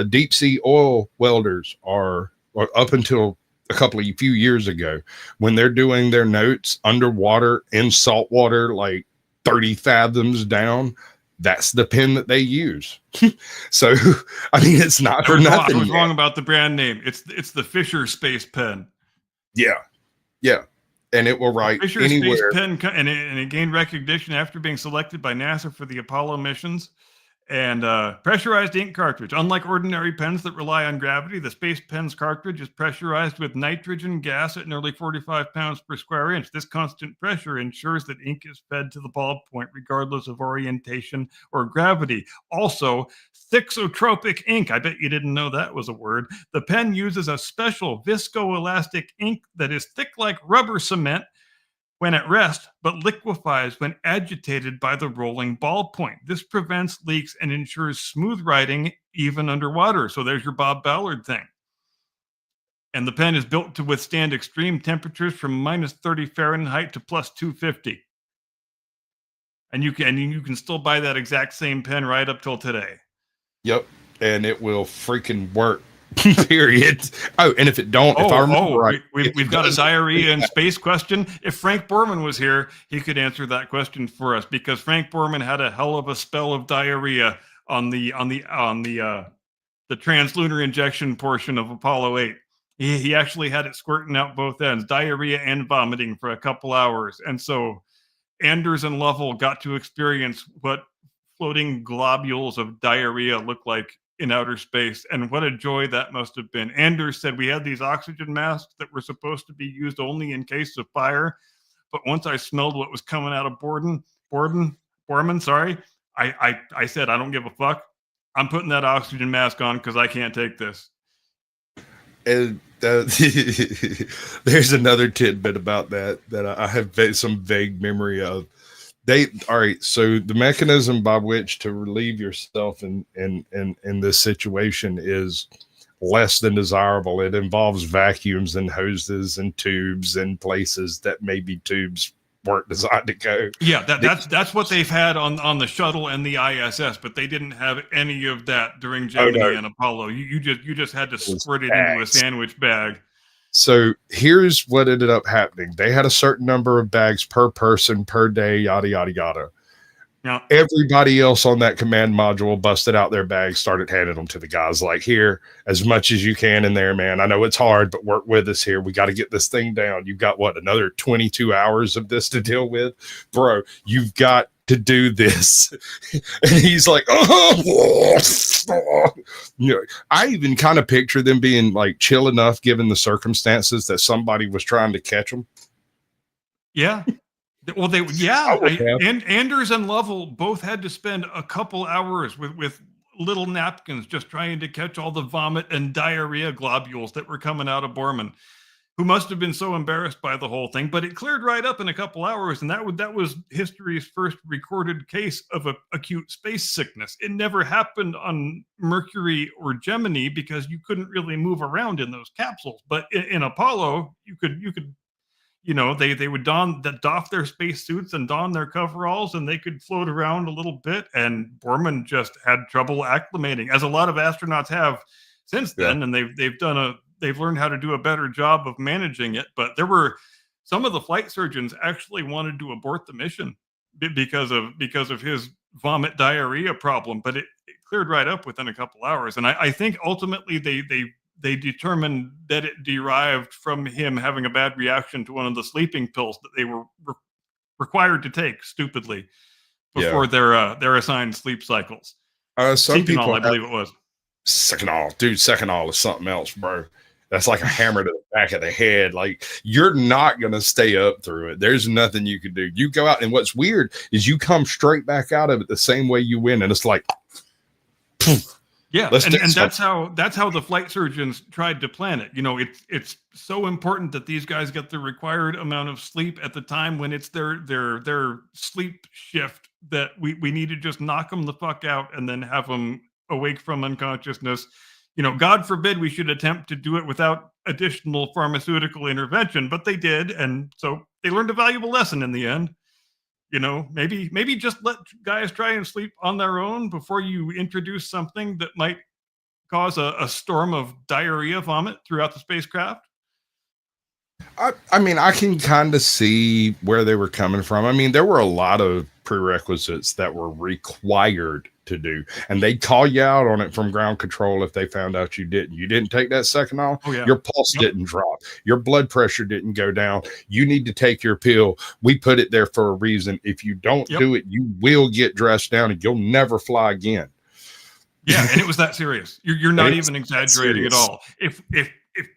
deep sea oil welders are, or up until a few years ago, when they're doing their notes underwater in salt water, like 30 fathoms down, that's the pen that they use. So, I mean, it's not for nothing. I was wrong about the brand name. It's the Fisher Space Pen. Yeah. And it will write Fisher anywhere. Space Pen, and it gained recognition after being selected by NASA for the Apollo missions. And pressurized ink cartridge. Unlike ordinary pens that rely on gravity, the Space Pen's cartridge is pressurized with nitrogen gas at nearly 45 pounds per square inch. This constant pressure ensures that ink is fed to the ballpoint regardless of orientation or gravity. Also, thixotropic ink. I bet you didn't know that was a word. The pen uses a special viscoelastic ink that is thick like rubber cement when at rest, but liquefies when agitated by the rolling ballpoint. This prevents leaks and ensures smooth writing even underwater. So there's your Bob Ballard thing. And the pen is built to withstand extreme temperatures from minus 30 Fahrenheit to plus 250. And you can still buy that exact same pen right up till today. Yep. And it will freaking work. Period. Oh, and if it don't, if I remember right, we've got a diarrhea in space question. If Frank Borman was here, he could answer that question for us, because Frank Borman had a hell of a spell of diarrhea on the translunar injection portion of Apollo 8. He actually had it squirting out both ends, diarrhea and vomiting for a couple hours. And so Anders and Lovell got to experience what floating globules of diarrhea look like in outer space, and what a joy that must have been. Anders said, we had these oxygen masks that were supposed to be used only in case of fire, but once I smelled what was coming out of Borman, I said, I don't give a fuck. I'm putting that oxygen mask on because I can't take this. And there's another tidbit about that I have some vague memory of. All right, so the mechanism by which to relieve yourself in this situation is less than desirable. It involves vacuums and hoses and tubes and places that maybe tubes weren't designed to go. Yeah, that's what they've had on the shuttle and the ISS, but they didn't have any of that during Gemini and Apollo. You just had to squirt it into a sandwich bag. So here's what ended up happening. They had a certain number of bags per person per day, yada, yada, yada. Yeah. Everybody else on that command module busted out their bags, started handing them to the guys like, here, as much as you can in there, man. I know it's hard, but work with us here. We got to get this thing down. You've got, another 22 hours of this to deal with? Bro, you've got to do this. And he's like, oh. I even kind of picture them being like chill enough given the circumstances that somebody was trying to catch them. Yeah. Well, and Anders and Lovell both had to spend a couple hours with little napkins just trying to catch all the vomit and diarrhea globules that were coming out of Borman, who must have been so embarrassed by the whole thing. But it cleared right up in a couple hours, and that was history's first recorded case of acute space sickness. It never happened on Mercury or Gemini because you couldn't really move around in those capsules. But in Apollo, you could. They would doff their space suits and don their coveralls, and they could float around a little bit. And Borman just had trouble acclimating, as a lot of astronauts have since then. And they've learned how to do a better job of managing it. But there were some of the flight surgeons actually wanted to abort the mission because of his vomit diarrhea problem. But it cleared right up within a couple hours. And I think ultimately they determined that it derived from him having a bad reaction to one of the sleeping pills that they were required to take stupidly before their assigned sleep cycles. Some people, I believe it was. Seconal is something else, bro. That's like a hammer to the back of the head. Like, you're not going to stay up through it. There's nothing you can do. You go out, and what's weird is you come straight back out of it the same way you went, and it's like, poof. Yeah, and that's how the flight surgeons tried to plan it. It's so important that these guys get the required amount of sleep at the time when it's their sleep shift, that we need to just knock them the fuck out and then have them awake from unconsciousness God forbid we should attempt to do it without additional pharmaceutical intervention, but they did. And so they learned a valuable lesson in the end. Maybe just let guys try and sleep on their own before you introduce something that might cause a storm of diarrhea vomit throughout the spacecraft. I mean, I can kind of see where they were coming from. I mean, there were a lot of prerequisites that were required to do, and they'd call you out on it from ground control if they found out you didn't take that second off. Oh, yeah. Your pulse didn't drop, your blood pressure didn't go down, you need to take your pill, we put it there for a reason. If you don't do it, you will get dressed down and you'll never fly again. Yeah, and it was that serious. You're not even exaggerating at all. If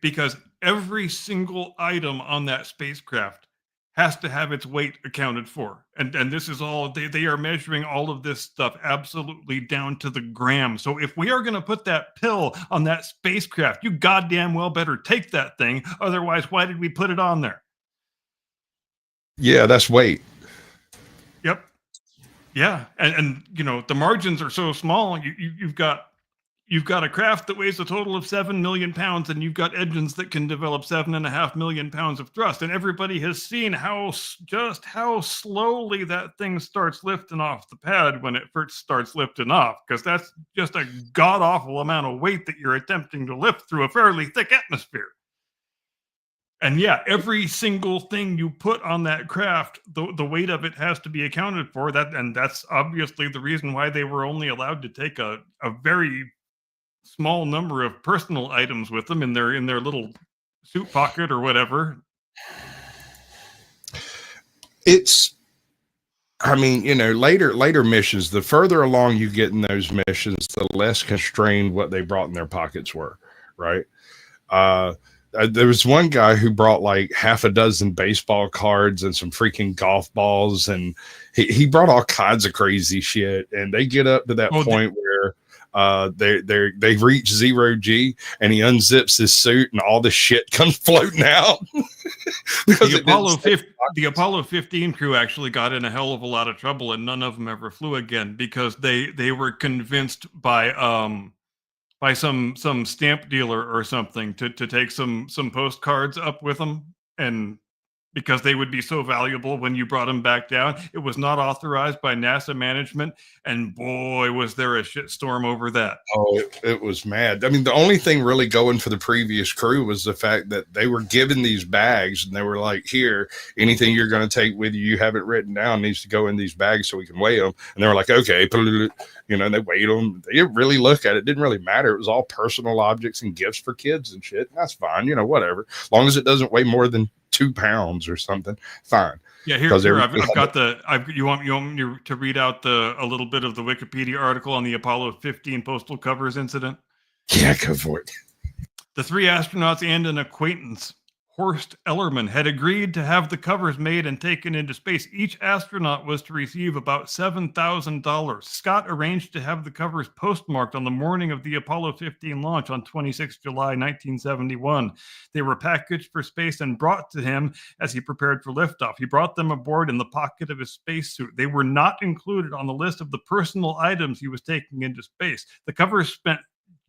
because every single item on that spacecraft has to have its weight accounted for. And this is all, they are measuring all of this stuff absolutely down to the gram. So if we are going to put that pill on that spacecraft, you goddamn well better take that thing. Otherwise, why did we put it on there? Yeah, that's weight. Yep. Yeah. And the margins are so small. You've got a craft that weighs a total of 7 million pounds, and you've got engines that can develop 7.5 million pounds of thrust. And everybody has seen how slowly that thing starts lifting off the pad when it first starts lifting off, because that's just a god awful amount of weight that you're attempting to lift through a fairly thick atmosphere. And yeah, every single thing you put on that craft, the weight of it has to be accounted for. And that's obviously the reason why they were only allowed to take a very small number of personal items with them in their little suit pocket or whatever. Later missions, the further along you get in those missions, the less constrained what they brought in their pockets were, right? There was one guy who brought like half a dozen baseball cards and some freaking golf balls, and he brought all kinds of crazy shit. And they get up to that point where they reach 0G, and he unzips his suit and all the shit comes floating out. The Apollo 15 crew actually got in a hell of a lot of trouble, and none of them ever flew again because they were convinced by some stamp dealer or something to take some postcards up with them, and because they would be so valuable when you brought them back down. It was not authorized by NASA management, and boy, was there a shitstorm over that. Oh, it was mad. I mean, the only thing really going for the previous crew was the fact that they were given these bags, and they were like, here, anything you're going to take with you have it written down, needs to go in these bags so we can weigh them. And they were like, okay, they weighed them. They didn't really look at it. It didn't really matter. It was all personal objects and gifts for kids and shit. That's fine. Whatever. As long as it doesn't weigh more than 2 pounds or something, fine. Yeah, here I've got you want me to read out a little bit of the Wikipedia article on the Apollo 15 postal covers incident? Yeah, go for it. The 3 astronauts and an acquaintance, Horst Ellerman, had agreed to have the covers made and taken into space. Each astronaut was to receive about $7,000. Scott arranged to have the covers postmarked on the morning of the Apollo 15 launch on 26 July 1971. They were packaged for space and brought to him as he prepared for liftoff. He brought them aboard in the pocket of his spacesuit. They were not included on the list of the personal items he was taking into space. The covers spent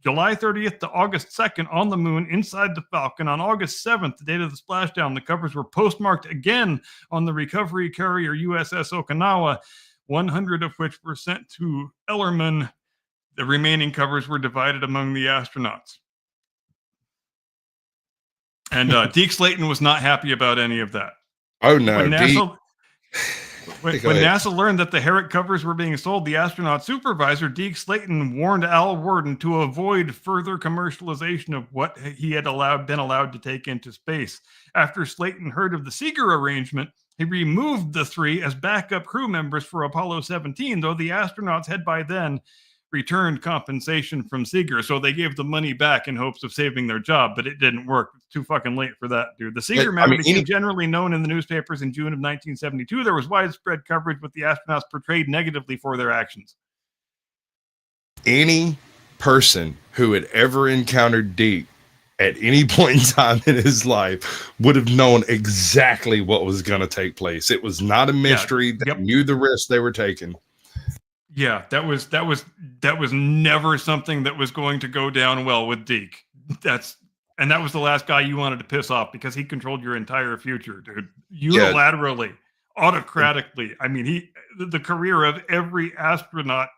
July 30th to August 2nd on the moon inside the Falcon. On August 7th, the date of the splashdown, the covers were postmarked again on the recovery carrier USS Okinawa, 100 of which were sent to Ellerman. The remaining covers were divided among the astronauts. And Deke Slayton was not happy about any of that. Oh, no. When NASA learned that the Herrick covers were being sold, the astronaut supervisor, Deke Slayton, warned Al Worden to avoid further commercialization of what he had been allowed to take into space. After Slayton heard of the Seeger arrangement, he removed the 3 as backup crew members for Apollo 17, though the astronauts had by then returned compensation from Seeger, so they gave the money back in hopes of saving their job, but it didn't work. It's too fucking late for that, dude. The Seeger matter became generally known in the newspapers in June of 1972. There was widespread coverage with the astronauts portrayed negatively for their actions. Any person who had ever encountered Deke at any point in time in his life would have known exactly what was going to take place. It was not a mystery. They knew the risk they were taking. Yeah, that was never something that was going to go down well with Deke. And that was the last guy you wanted to piss off because he controlled your entire future, dude. Yeah, Unilaterally, autocratically. I mean, the career of every astronaut,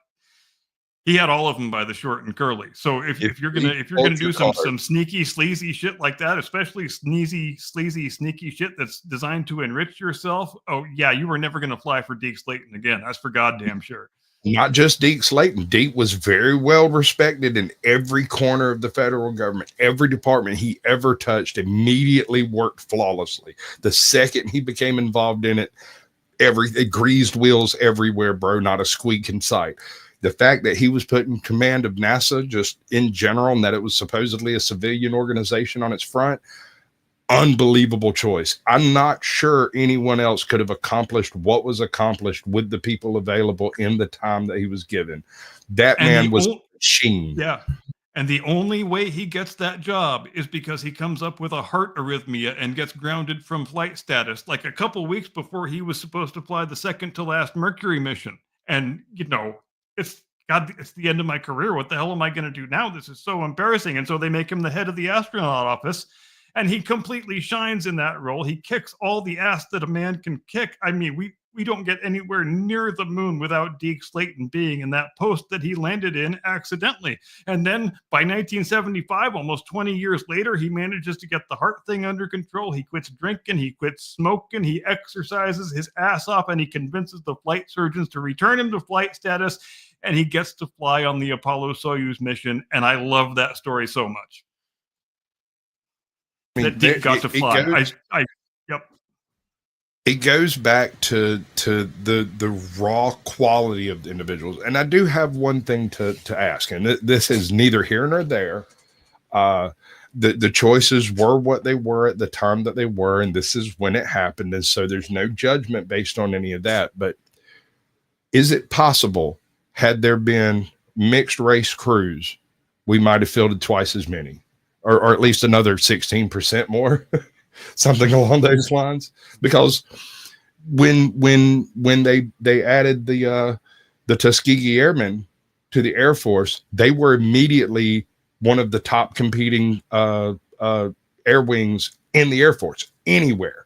he had all of them by the short and curly. So if you're gonna do some sneaky sleazy shit like that, especially sleazy sneaky shit that's designed to enrich yourself, oh yeah, you were never gonna fly for Deke Slayton again. That's for goddamn sure. not just Deke Slayton. Deke was very well respected in every corner of the federal government. Every department he ever touched immediately worked flawlessly. The second he became involved in it, it greased wheels everywhere, bro. Not a squeak in sight. The fact that he was put in command of NASA just in general, and that it was supposedly a civilian organization on its front, unbelievable choice. I'm not sure anyone else could have accomplished what was accomplished with the people available in the time that he was given. That man was a machine. Yeah. And the only way he gets that job is because he comes up with a heart arrhythmia and gets grounded from flight status like a couple weeks before he was supposed to fly the second to last Mercury mission. And, it's the end of my career. What the hell am I going to do now? This is so embarrassing. And so they make him the head of the astronaut office. And he completely shines in that role. He kicks all the ass that a man can kick. I mean, we don't get anywhere near the moon without Deke Slayton being in that post that he landed in accidentally. And then by 1975, almost 20 years later, he manages to get the heart thing under control. He quits drinking, he quits smoking, he exercises his ass off, and he convinces the flight surgeons to return him to flight status. And he gets to fly on the Apollo Soyuz mission. And I love that story so much. I mean, that Deke got to fly. Yep. It goes back to the raw quality of the individuals. And I do have one thing to ask, and this is neither here nor there. The choices were what they were at the time that they were, and this is when it happened. And so there's no judgment based on any of that. But is it possible, had there been mixed race crews, we might have fielded twice as many? Or at least another 16% more, something along those lines. Because when they added the Tuskegee Airmen to the Air Force, they were immediately one of the top competing air wings in the Air Force anywhere.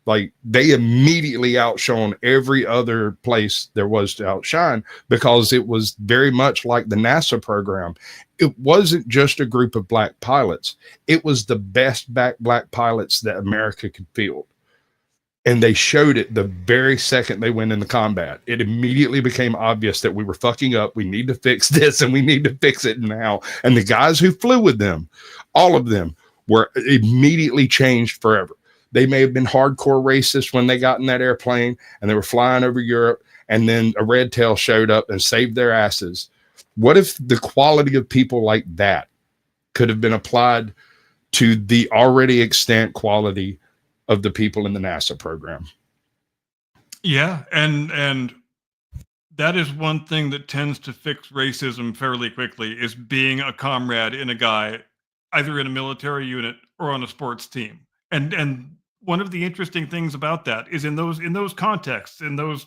Like, they immediately outshone every other place there was to outshine, because it was very much like the NASA program. It wasn't just a group of black pilots. It was the best black pilots that America could field. And they showed it the very second they went into combat. It immediately became obvious that we were fucking up. We need to fix this, and we need to fix it now. And the guys who flew with them, all of them, were immediately changed forever. They may have been hardcore racist when they got in that airplane and they were flying over Europe, and then a red tail showed up and saved their asses. What if the quality of people like that could have been applied to the already extant quality of the people in the NASA program? Yeah, and that is one thing that tends to fix racism fairly quickly, is being a comrade in a guy, either in a military unit or on a sports team. And one of the interesting things about that is in those contexts, in those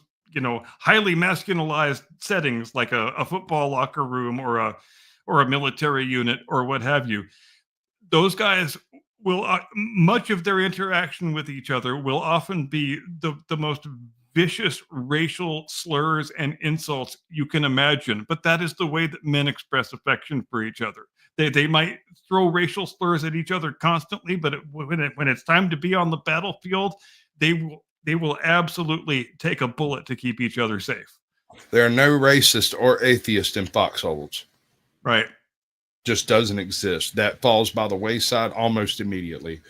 highly masculinized settings, like a football locker room or a military unit or what have you, those guys will much of their interaction with each other will often be the most vicious racial slurs and insults you can imagine. But that is the way that men express affection for each other. They might throw racial slurs at each other constantly, but when it's time to be on the battlefield, they will absolutely take a bullet to keep each other safe. There are no racist or atheist in foxholes. Right. Just doesn't exist. That falls by the wayside almost immediately.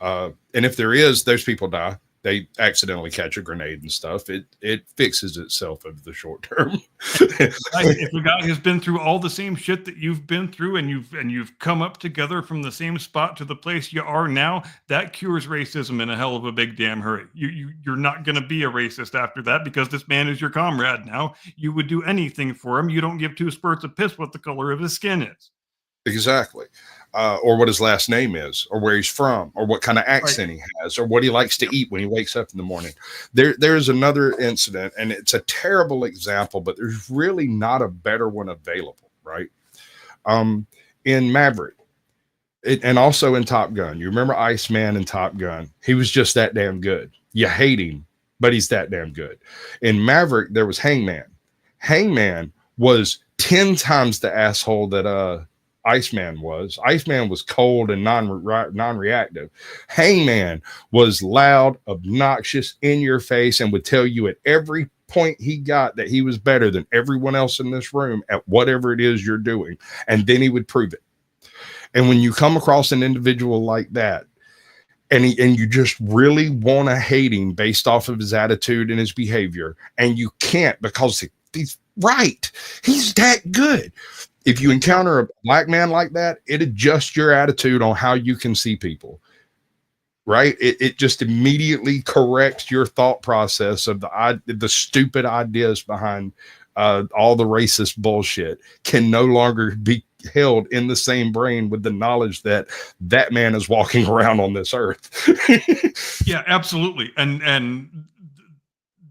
And if there is, those people die. They accidentally catch a grenade and stuff. It fixes itself over the short term. If a guy has been through all the same shit that you've been through, and you've come up together from the same spot to the place you are now, that cures racism in a hell of a big damn hurry. You're not going to be a racist after that, because this man is your comrade now. You would do anything for him. You don't give two spurts of piss what the color of his skin is. Exactly. or what his last name is, or where he's from, or what kind of accent he has, or what he likes to eat when he wakes up in the morning. There's another incident, and it's a terrible example, but there's really not a better one available, right? In Maverick, and also in Top Gun. You remember Iceman in Top Gun? He was just that damn good. You hate him, but he's that damn good. In Maverick, there was Hangman. Hangman was 10 times the asshole that Iceman was. Iceman was cold and non-reactive. Hangman was loud, obnoxious, in your face, and would tell you at every point he got that he was better than everyone else in this room at whatever it is you're doing. And then he would prove it. And when you come across an individual like that, and you just really want to hate him based off of his attitude and his behavior, and you can't because he's right. He's that good. If you encounter a black man like that, it adjusts your attitude on how you can see people. Right? It just immediately corrects your thought process of the stupid ideas behind all the racist bullshit can no longer be held in the same brain with the knowledge that that man is walking around on this earth. Yeah, absolutely. And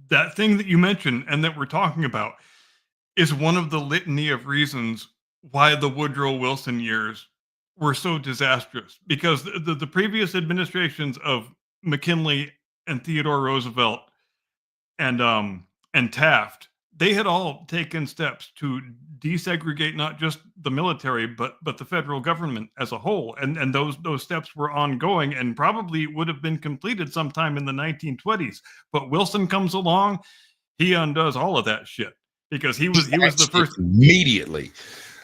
that thing that you mentioned and that we're talking about is one of the litany of reasons why the Woodrow Wilson years were so disastrous, because the previous administrations of McKinley and Theodore Roosevelt and Taft, they had all taken steps to desegregate not just the military but the federal government as a whole, and those steps were ongoing and probably would have been completed sometime in the 1920s. But Wilson comes along, he undoes all of that shit because he was the first immediately.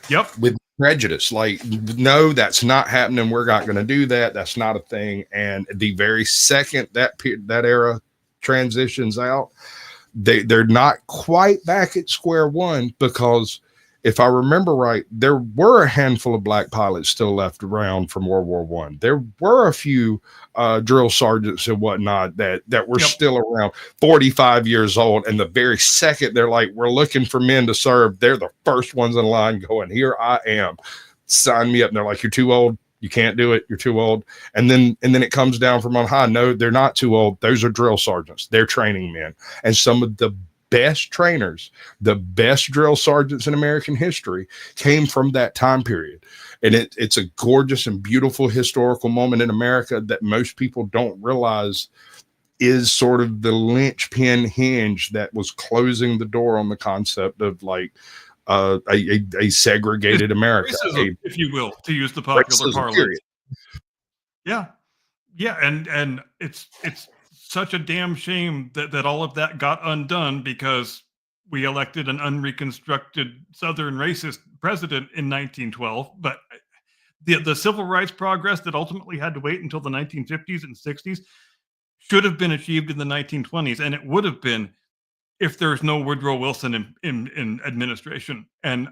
Yep. With prejudice, like, no, that's not happening. We're not going to do that. That's not a thing. And the very second that era transitions out, they're not quite back at square one, because if I remember right, there were a handful of black pilots still left around from World War I. There were a few drill sergeants and whatnot that were still around, 45 years old. And the very second they're like, we're looking for men to serve, they're the first ones in line going, here I am, sign me up. And they're like, you're too old. You can't do it. You're too old. And then it comes down from on high. No, they're not too old. Those are drill sergeants. They're training men. And some of the best trainers, the best drill sergeants in American history came from that time period. And it's a gorgeous and beautiful historical moment in America that most people don't realize is sort of the linchpin hinge that was closing the door on the concept of like a segregated America, racism, if you will, to use the popular parlance. Period. Yeah. And it's such a damn shame that all of that got undone because we elected an unreconstructed Southern racist president in 1912. But the civil rights progress that ultimately had to wait until the 1950s and 60s should have been achieved in the 1920s. And it would have been if there's no Woodrow Wilson in administration. And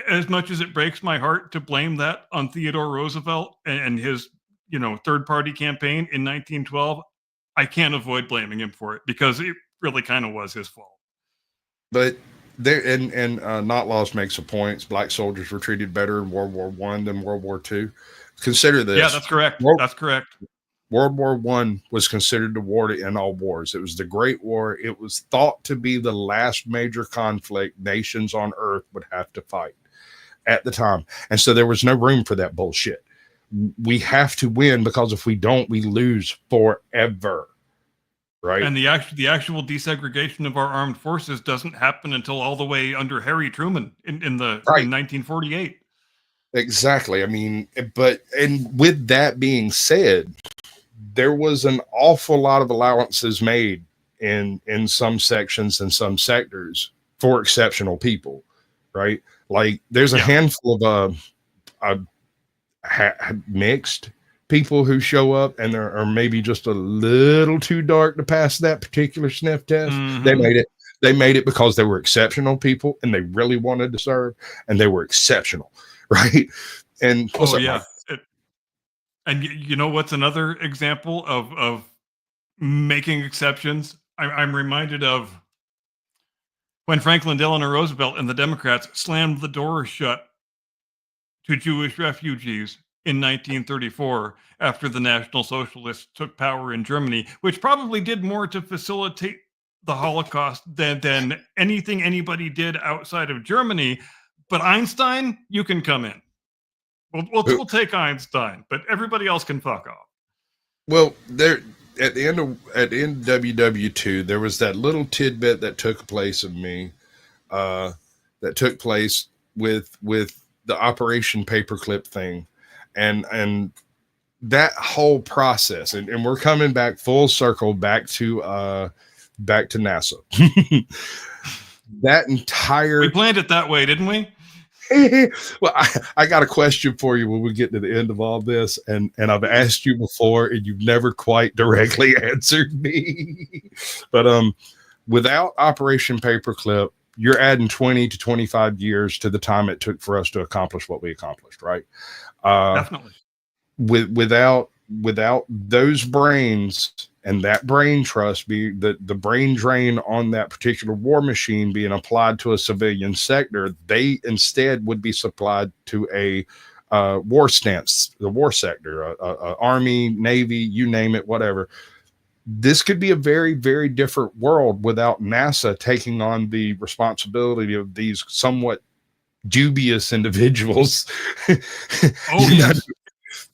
as much as it breaks my heart to blame that on Theodore Roosevelt and his, third-party campaign in 1912, I can't avoid blaming him for it because it really kind of was his fault. But there, and Not Lost makes a point. Black soldiers were treated better in World War I than World War II. Consider this. Yeah, that's correct. That's correct. World War I was considered the war to end all wars. It was the Great War. It was thought to be the last major conflict nations on earth would have to fight at the time. And so there was no room for that bullshit. We have to win, because if we don't, we lose forever. Right. And the actual desegregation of our armed forces doesn't happen until all the way under Harry Truman in 1948. Exactly. I mean, and with that being said, there was an awful lot of allowances made in some sections and some sectors for exceptional people, right? Like there's a handful of mixed people who show up and are maybe just a little too dark to pass that particular sniff test. Mm-hmm. They made it because they were exceptional people and they really wanted to serve and they were exceptional, right? And and you know what's another example of making exceptions? I'm reminded of when Franklin Delano Roosevelt and the Democrats slammed the door shut to Jewish refugees in 1934 after the National Socialists took power in Germany, which probably did more to facilitate the Holocaust than anything anybody did outside of Germany. But Einstein, you can come in. We'll take Einstein, but everybody else can fuck off. Well, there at the end of WW2, there was that little tidbit that took place of me, that took place with the Operation Paperclip thing, and that whole process, and we're coming back full circle back to NASA. That entire We planned it that way, didn't we? Well, I got a question for you when we get to the end of all this, and I've asked you before, and you've never quite directly answered me. But without Operation Paperclip, you're adding 20 to 25 years to the time it took for us to accomplish what we accomplished, right? Definitely. Without those brains and that brain trust, be the brain drain on that particular war machine being applied to a civilian sector, they instead would be supplied to a war stance, the war sector, Army, Navy, you name it, whatever. This could be a very, very different world without NASA taking on the responsibility of these somewhat dubious individuals. Oh, yes.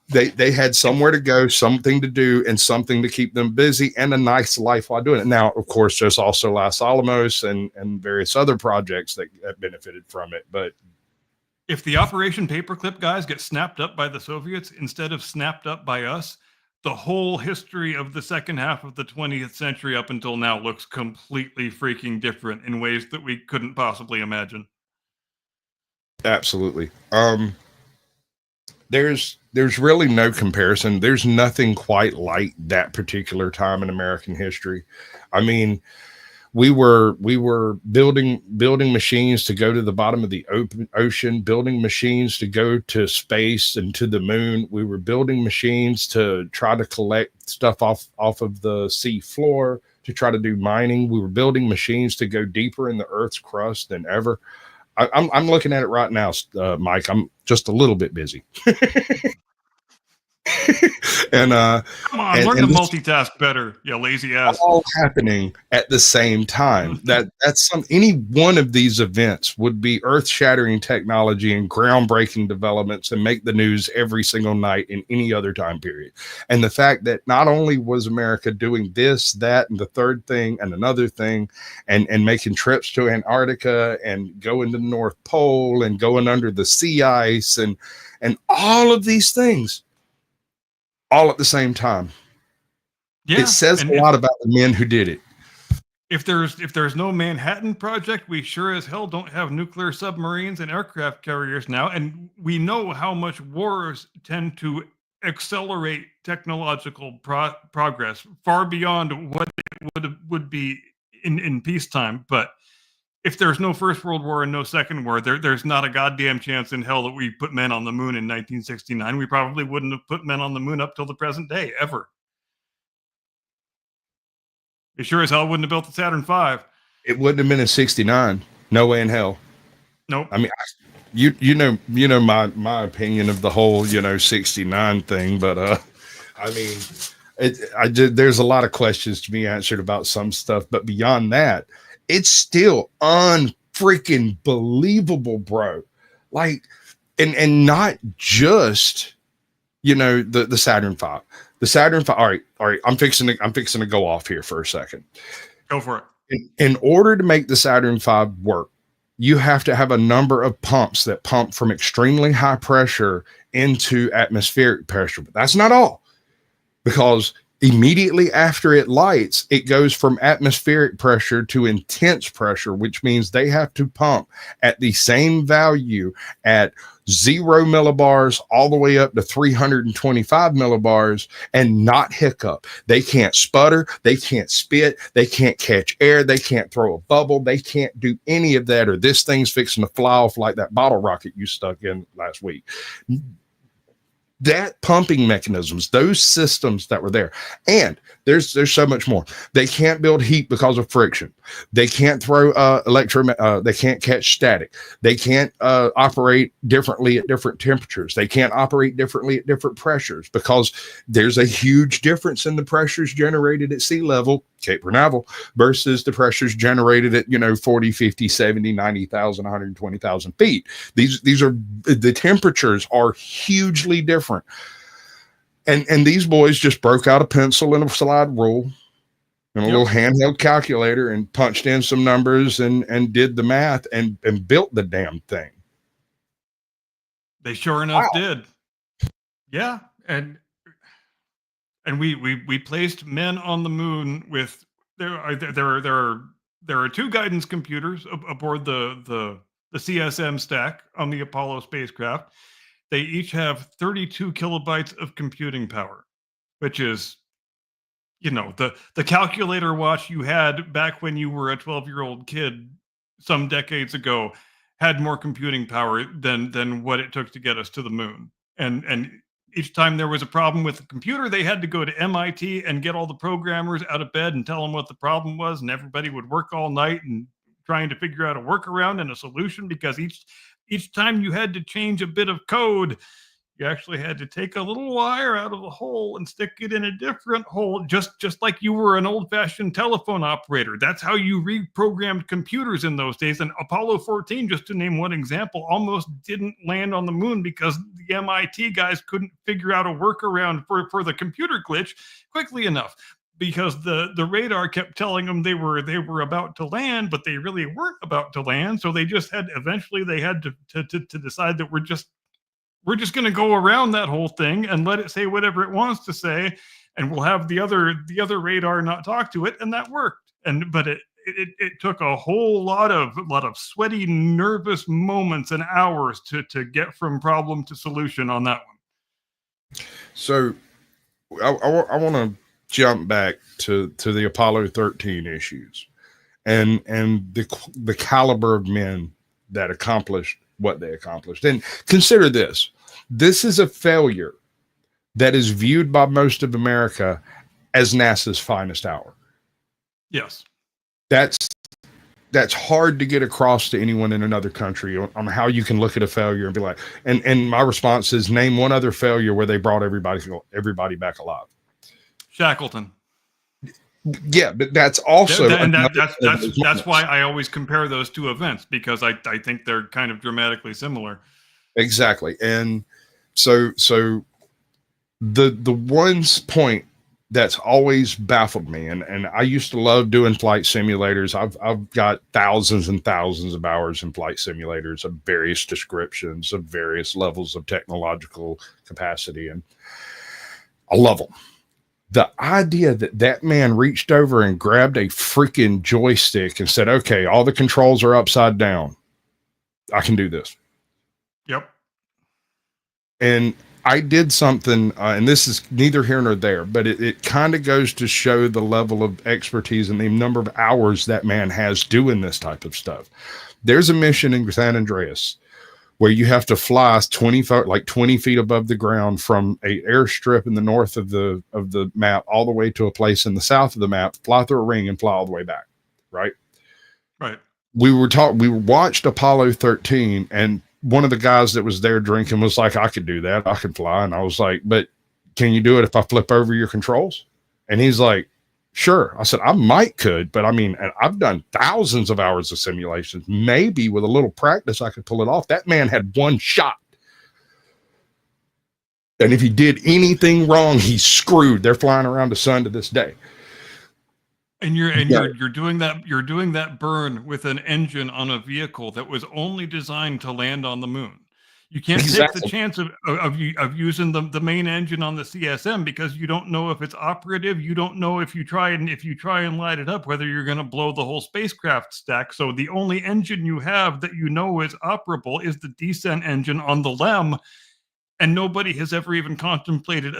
They had somewhere to go, something to do, and something to keep them busy, and a nice life while doing it. Now, of course, there's also Los Alamos and various other projects that benefited from it. But if the Operation Paperclip guys get snapped up by the Soviets instead of snapped up by us, the whole history of the second half of the 20th century up until now looks completely freaking different in ways that we couldn't possibly imagine. Absolutely. There's really no comparison. There's nothing quite like that particular time in American history. I mean, we were building machines to go to the bottom of the ocean, building machines to go to space and to the moon. We were building machines to try to collect stuff off of the sea floor, to try to do mining. We were building machines to go deeper in the Earth's crust than ever. I'm looking at it right now, Mike. I'm just a little bit busy. And come on, learn to multitask better, you lazy ass. All happening at the same time. That's any one of these events would be earth-shattering technology and groundbreaking developments and make the news every single night in any other time period. And the fact that not only was America doing this, that, and the third thing and another thing, and making trips to Antarctica and going to the North Pole and going under the sea ice and all of these things, all at the same time. Yeah, it says a lot about the men who did it. If there's no Manhattan Project, we sure as hell don't have nuclear submarines and aircraft carriers now, and we know how much wars tend to accelerate technological progress far beyond what it would be in peacetime. But if there's no First World War and no Second War, there's not a goddamn chance in hell that we put men on the moon in 1969. We probably wouldn't have put men on the moon up till the present day, ever. You sure as hell wouldn't have built the Saturn V. It wouldn't have been in 69. No way in hell. Nope. I mean, you know my opinion of the whole 69 thing, but I mean, there's a lot of questions to be answered about some stuff, but beyond that, it's still unfreaking believable, bro. Like, and not just, the Saturn V. The Saturn V. All right. I'm fixing to go off here for a second. Go for it. In order to make the Saturn V work, you have to have a number of pumps that pump from extremely high pressure into atmospheric pressure. But that's not all, because immediately after it lights, it goes from atmospheric pressure to intense pressure, which means they have to pump at the same value at 0 millibars all the way up to 325 millibars and not hiccup. They can't sputter. They can't spit. They can't catch air. They can't throw a bubble. They can't do any of that, or this thing's fixing to fly off like that bottle rocket you stuck in last week. That pumping mechanisms, those systems that were there. And There's so much more. They can't build heat because of friction. They can't throw they can't catch static. They can't operate differently at different temperatures. They can't operate differently at different pressures because there's a huge difference in the pressures generated at sea level, Cape Canaveral, versus the pressures generated at 40, 50, 70, 90,000, 120,000 feet. These are the temperatures are hugely different. And these boys just broke out a pencil and a slide rule and a little handheld calculator and punched in some numbers and did the math and built the damn thing. They sure enough did. Yeah. And we placed men on the moon with there are two guidance computers aboard the CSM stack on the Apollo spacecraft. They each have 32 kilobytes of computing power, which is, the calculator watch you had back when you were a 12-year-old kid some decades ago had more computing power than what it took to get us to the moon. And each time there was a problem with the computer, they had to go to MIT and get all the programmers out of bed and tell them what the problem was, and everybody would work all night and trying to figure out a workaround and a solution, because each time you had to change a bit of code, you actually had to take a little wire out of a hole and stick it in a different hole, just like you were an old-fashioned telephone operator. That's how you reprogrammed computers in those days. And Apollo 14, just to name one example, almost didn't land on the moon because the MIT guys couldn't figure out a workaround for the computer glitch quickly enough, because the radar kept telling them they were about to land, but they really weren't about to land. So they just had to decide that we're just going to go around that whole thing and let it say whatever it wants to say, and we'll have the other radar not talk to it, and that worked. But it took a whole lot of sweaty, nervous moments and hours to get from problem to solution on that one. So I want to jump back to the Apollo 13 issues and the caliber of men that accomplished what they accomplished. And consider this is a failure that is viewed by most of America as NASA's finest hour. Yes. That's hard to get across to anyone in another country on how you can look at a failure and be like, and my response is, name one other failure where they brought everybody back alive. Shackleton. Yeah, but that's also that's why I always compare those two events, because I think they're kind of dramatically similar. Exactly. And so the one point that's always baffled me, and I used to love doing flight simulators. I've got thousands and thousands of hours in flight simulators of various descriptions, of various levels of technological capacity, and I love them. The idea that man reached over and grabbed a freaking joystick and said, okay, all the controls are upside down, I can do this. Yep. And I did something, and this is neither here nor there, but it kind of goes to show the level of expertise and the number of hours that man has doing this type of stuff. There's a mission in San Andreas where you have to fly 20 feet above the ground from a airstrip in the north of the map all the way to a place in the south of the map, fly through a ring and fly all the way back. Right. Right. We watched Apollo 13, and one of the guys that was there drinking was like, I could do that. I could fly. And I was like, but can you do it if I flip over your controls? And he's like, sure. I said, I might could, but I mean, I've done thousands of hours of simulations. Maybe with a little practice, I could pull it off. That man had one shot. And if he did anything wrong, he's screwed. They're flying around the sun to this day. And you're doing that burn with an engine on a vehicle that was only designed to land on the moon. You can't take the chance of using the main engine on the CSM, because you don't know if it's operative. You don't know if you try and light it up, whether you're going to blow the whole spacecraft stack. So the only engine you have that you know is operable is the descent engine on the LEM. And nobody has ever even contemplated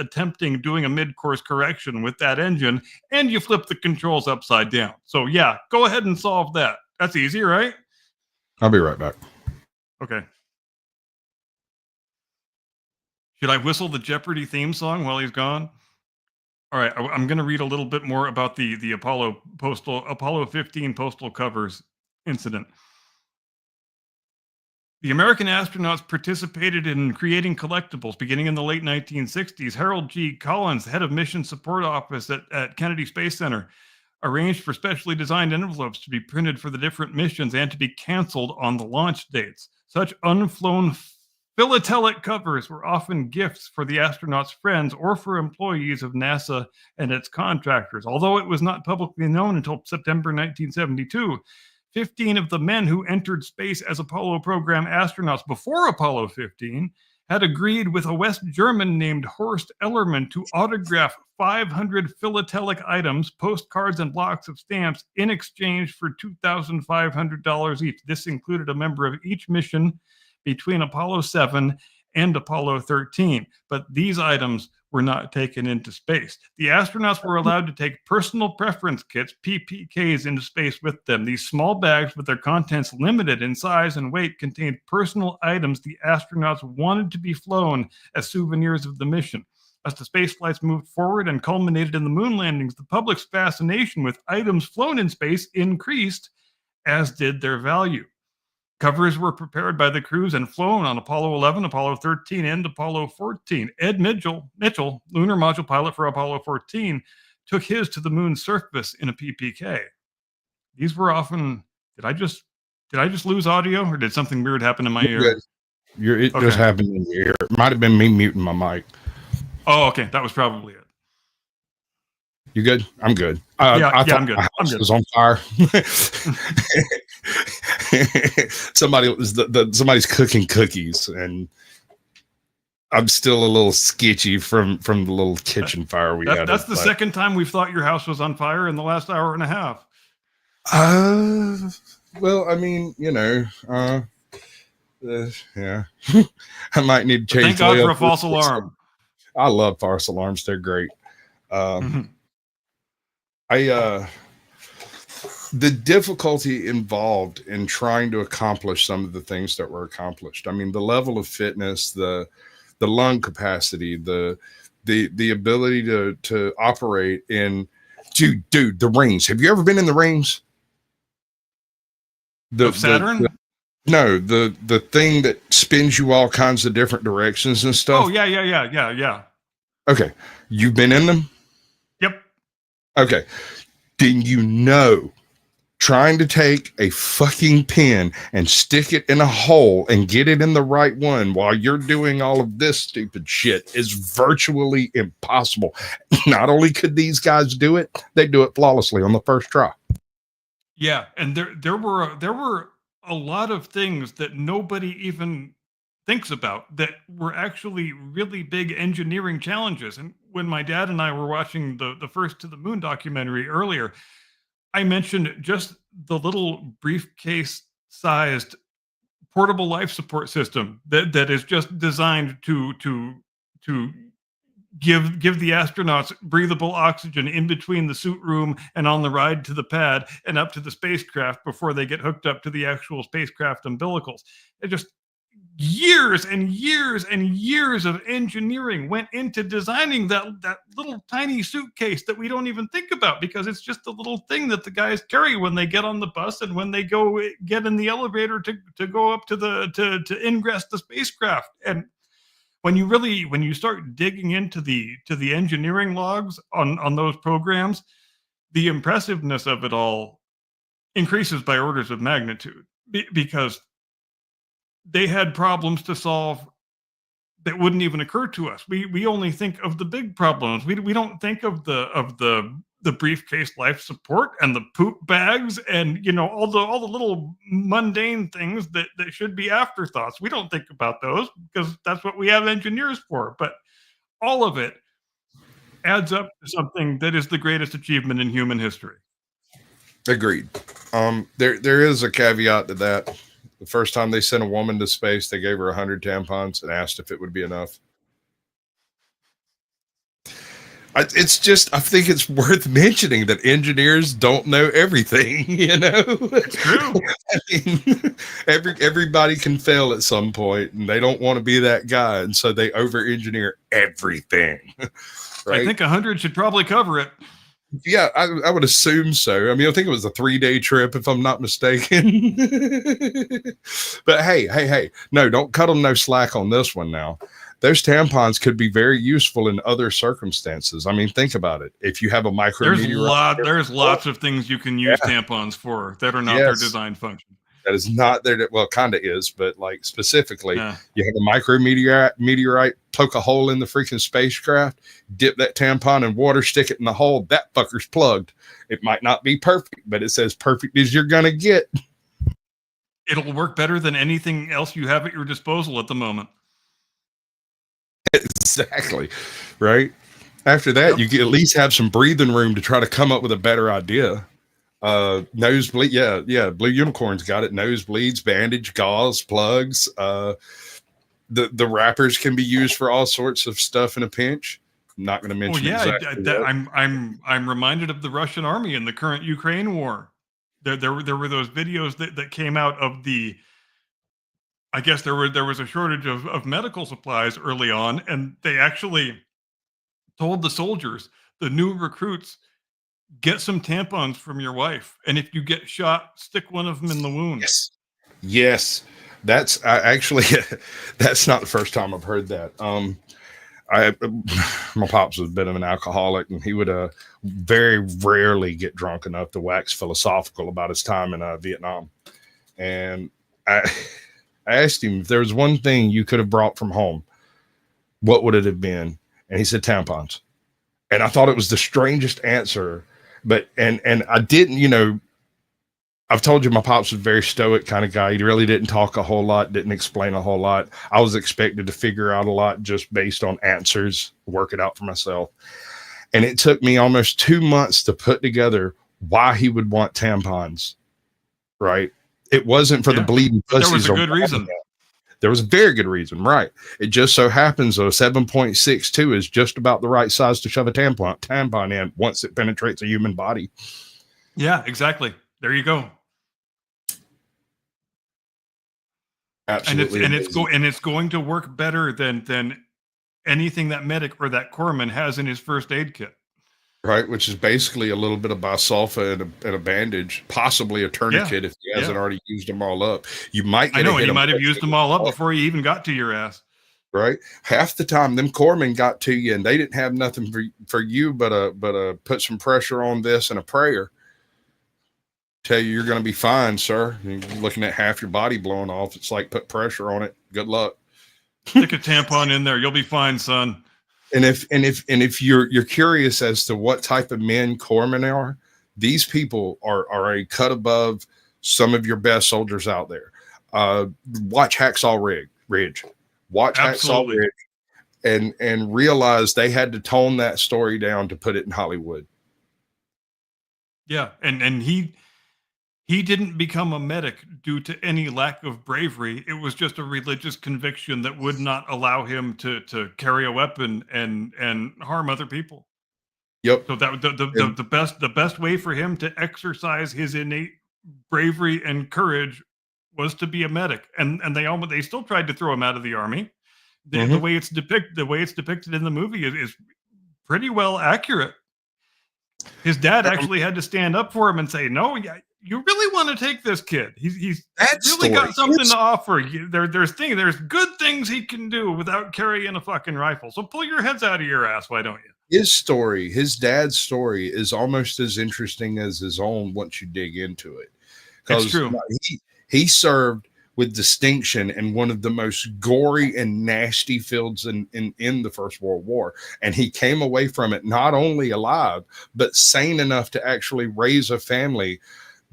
doing a mid-course correction with that engine, and you flip the controls upside down. So yeah, go ahead and solve that. That's easy, right? I'll be right back. Okay. Should I whistle the Jeopardy theme song while he's gone? All right, I'm going to read a little bit more about the Apollo 15 postal covers incident. The American astronauts participated in creating collectibles beginning in the late 1960s. Harold G. Collins, head of Mission Support Office at Kennedy Space Center, arranged for specially designed envelopes to be printed for the different missions and to be canceled on the launch dates. Such unflown philatelic covers were often gifts for the astronauts' friends or for employees of NASA and its contractors. Although it was not publicly known until September 1972, 15 of the men who entered space as Apollo program astronauts before Apollo 15 had agreed with a West German named Horst Ellermann to autograph 500 philatelic items, postcards, and blocks of stamps in exchange for $2,500 each. This included a member of each mission between Apollo 7 and Apollo 13. But these items were not taken into space. The astronauts were allowed to take personal preference kits, PPKs, into space with them. These small bags, with their contents limited in size and weight, contained personal items the astronauts wanted to be flown as souvenirs of the mission. As the space flights moved forward and culminated in the moon landings, the public's fascination with items flown in space increased, as did their value. Covers were prepared by the crews and flown on Apollo 11, Apollo 13, and Apollo 14. Ed Mitchell, lunar module pilot for Apollo 14, took his to the moon's surface in a PPK. These were often. Did I just lose audio, or did something weird happen in my ear? It just happened in your ear. It might have been me muting my mic. Oh, okay, that was probably it. You good? I'm good. I'm good. My house was on fire. Somebody's cooking cookies, and I'm still a little sketchy from the little kitchen fire we had. That's the second time we've thought your house was on fire in the last hour and a half. Well, I mean, yeah. I might need to change. Thank God for a false alarm. I love false alarms. They're great. The difficulty involved in trying to accomplish some of the things that were accomplished. I mean, the level of fitness, the lung capacity, the ability to operate in, dude, the rings. Have you ever been in the rings? Of Saturn? No, the thing that spins you all kinds of different directions and stuff. Oh, yeah. Okay. You've been in them? Yep. Okay. Then trying to take a fucking pin and stick it in a hole and get it in the right one while you're doing all of this stupid shit is virtually impossible. Not only could these guys do it, they do it flawlessly on the first try. Yeah, and there were a lot of things that nobody even thinks about that were actually really big engineering challenges. And when my dad and I were watching the First to the Moon documentary earlier, I mentioned just the little briefcase-sized portable life support system that is just designed to give the astronauts breathable oxygen in between the suit room and on the ride to the pad and up to the spacecraft before they get hooked up to the actual spacecraft umbilicals. It just years and years and years of engineering went into designing that little tiny suitcase that we don't even think about, because it's just a little thing that the guys carry when they get on the bus and when they go get in the elevator to go up to ingress the spacecraft. And when you start digging into the engineering logs on those programs, the impressiveness of it all increases by orders of magnitude, because they had problems to solve that wouldn't even occur to us. We only think of the big problems. We don't think of the briefcase life support and the poop bags and all the little mundane things that should be afterthoughts. We don't think about those because that's what we have engineers for. But all of it adds up to something that is the greatest achievement in human history. Agreed. There is a caveat to that. The first time they sent a woman to space, they gave her 100 tampons and asked if it would be enough. I think it's worth mentioning that engineers don't know everything, It's true. I mean, everybody can fail at some point, and they don't want to be that guy, and so they over-engineer everything. right? I think 100 should probably cover it. Yeah, I would assume so. I mean, I think it was a 3-day trip, if I'm not mistaken. But hey, no, don't cut them no slack on this one now. Those tampons could be very useful in other circumstances. I mean, think about it. If you have a micrometeorite, There's lots of things you can use tampons for that are not their design function. that is not there. Well, kind of is, but like specifically, Yeah. you have a meteorite, poke a hole in the freaking spacecraft, dip that tampon in water, stick it in the hole. That fucker's plugged. It might not be perfect, but it's as perfect as you're gonna get. It'll work better than anything else you have at your disposal at the moment. Exactly, right? After that, you at least have some breathing room to try to come up with a better idea. Nosebleed, yeah. Blue Unicorn's got it. Nosebleeds, bandage, gauze, plugs. The wrappers can be used for all sorts of stuff in a pinch. I'm not going to mention. I'm reminded of the Russian army in the current Ukraine war. There were those videos that came out of the. I guess there was a shortage of medical supplies early on, and they actually told the soldiers, the new recruits, get some tampons from your wife, and if you get shot, stick one of them in the wound. Yes. That's that's not the first time I've heard that. My pops was a bit of an alcoholic, and he would very rarely get drunk enough to wax philosophical about his time in Vietnam. And I asked him if there was one thing you could have brought from home, what would it have been? And he said tampons. And I thought it was the strangest answer, but and I didn't, I've told you my pops was a very stoic kind of guy. He really didn't talk a whole lot, didn't explain a whole lot. I was expected to figure out a lot just based on answers, work it out for myself. And it took me almost 2 months to put together why he would want tampons, right? It wasn't for the bleeding pussies. There was a good reason. There was a very good reason, right? It just so happens, though, 7.62 is just about the right size to shove a tampon in once it penetrates a human body. Yeah, exactly. There you go. Absolutely, and it's going to work better than anything that medic or that corpsman has in his first aid kit. Right, which is basically a little bit of bisulfa and a bandage, possibly a tourniquet if he hasn't already used them all up. You might. I know, and you might have used them all up before you even got to your ass. Right, half the time them corpsmen got to you, and they didn't have nothing for you but put some pressure on this and a prayer. Tell you you're going to be fine, sir. You're looking at half your body blowing off. It's like put pressure on it. Good luck. Stick a tampon in there. You'll be fine, son. And if you're curious as to what type of men corpsmen are, these people are a cut above some of your best soldiers out there. Watch Hacksaw Ridge. Watch Hacksaw Ridge, and realize they had to tone that story down to put it in Hollywood. Yeah, and he didn't become a medic due to any lack of bravery. It was just a religious conviction that would not allow him to carry a weapon and harm other people. Yep. So that the best way for him to exercise his innate bravery and courage was to be a medic. And they still tried to throw him out of the army. The way it's depicted in the movie is pretty well accurate. His dad actually had to stand up for him and say, "No, you really want to take this kid. He's really got something to offer. There's good things he can do without carrying a fucking rifle. So pull your heads out of your ass, why don't you?" His dad's story is almost as interesting as his own once you dig into it. It's true. He served with distinction in one of the most gory and nasty fields in the First World War. And he came away from it not only alive, but sane enough to actually raise a family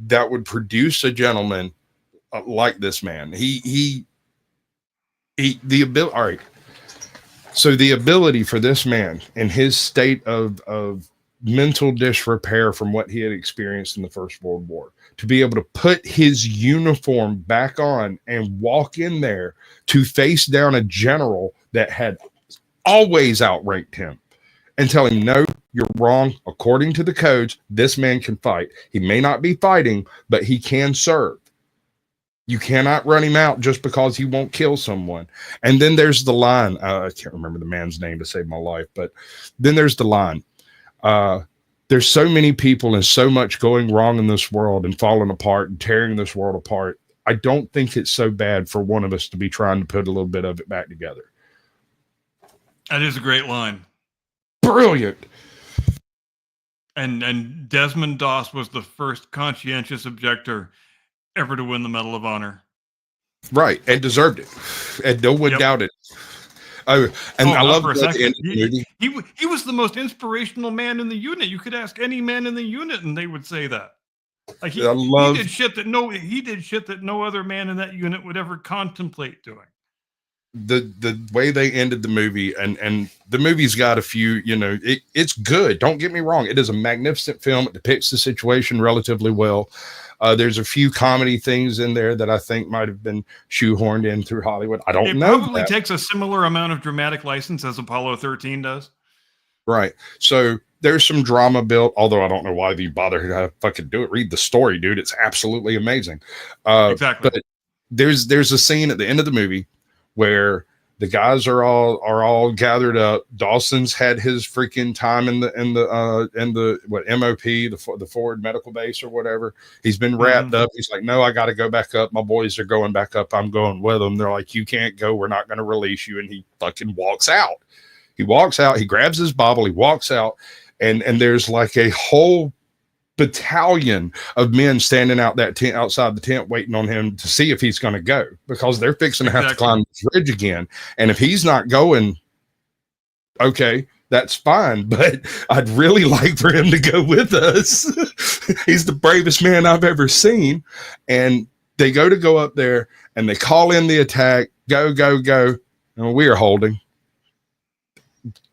that would produce a gentleman like this man. All right. So the ability for this man in his state of mental disrepair from what he had experienced in the First World War, to be able to put his uniform back on and walk in there to face down a general that had always outranked him and tell him, "No, you're wrong. According to the codes, this man can fight. He may not be fighting, but he can serve." You cannot run him out just because he won't kill someone. And then there's the line. I can't remember the man's name to save my life, but then there's the line. There's so many people and so much going wrong in this world and falling apart and tearing this world apart. I don't think it's so bad for one of us to be trying to put a little bit of it back together. That is a great line. Brilliant. And Desmond Doss was the first conscientious objector ever to win the Medal of Honor. Right, and deserved it. And no one doubted it. Oh, and I love at the end of the movie. He was the most inspirational man in the unit. You could ask any man in the unit, and they would say that. Like he did shit that no other man in that unit would ever contemplate doing. The way they ended the movie, and the movie's got a few, it's good. Don't get me wrong. It is a magnificent film. It depicts the situation relatively well. There's a few comedy things in there that I think might have been shoehorned in through Hollywood. I don't know. It probably takes a similar amount of dramatic license as Apollo 13 does. Right. So there's some drama built, although I don't know why you bother to fucking do it. Read the story, dude. It's absolutely amazing. Exactly. But there's a scene at the end of the movie where the guys are all gathered up. Dawson's had his freaking time in the MOP, the forward medical base or whatever. He's been wrapped up. He's like, no, I got to go back up. My boys are going back up. I'm going with them. They're like, you can't go. We're not going to release you. And he fucking walks out. He walks out. He grabs his Bible. He walks out, and there's like a whole battalion of men standing out that tent, outside the tent, waiting on him to see if he's going to go, because they're fixing to have to climb this ridge again. And if he's not going, okay, that's fine, but I'd really like for him to go with us. He's the bravest man I've ever seen. And they go up there and they call in the attack. Go. And we are holding.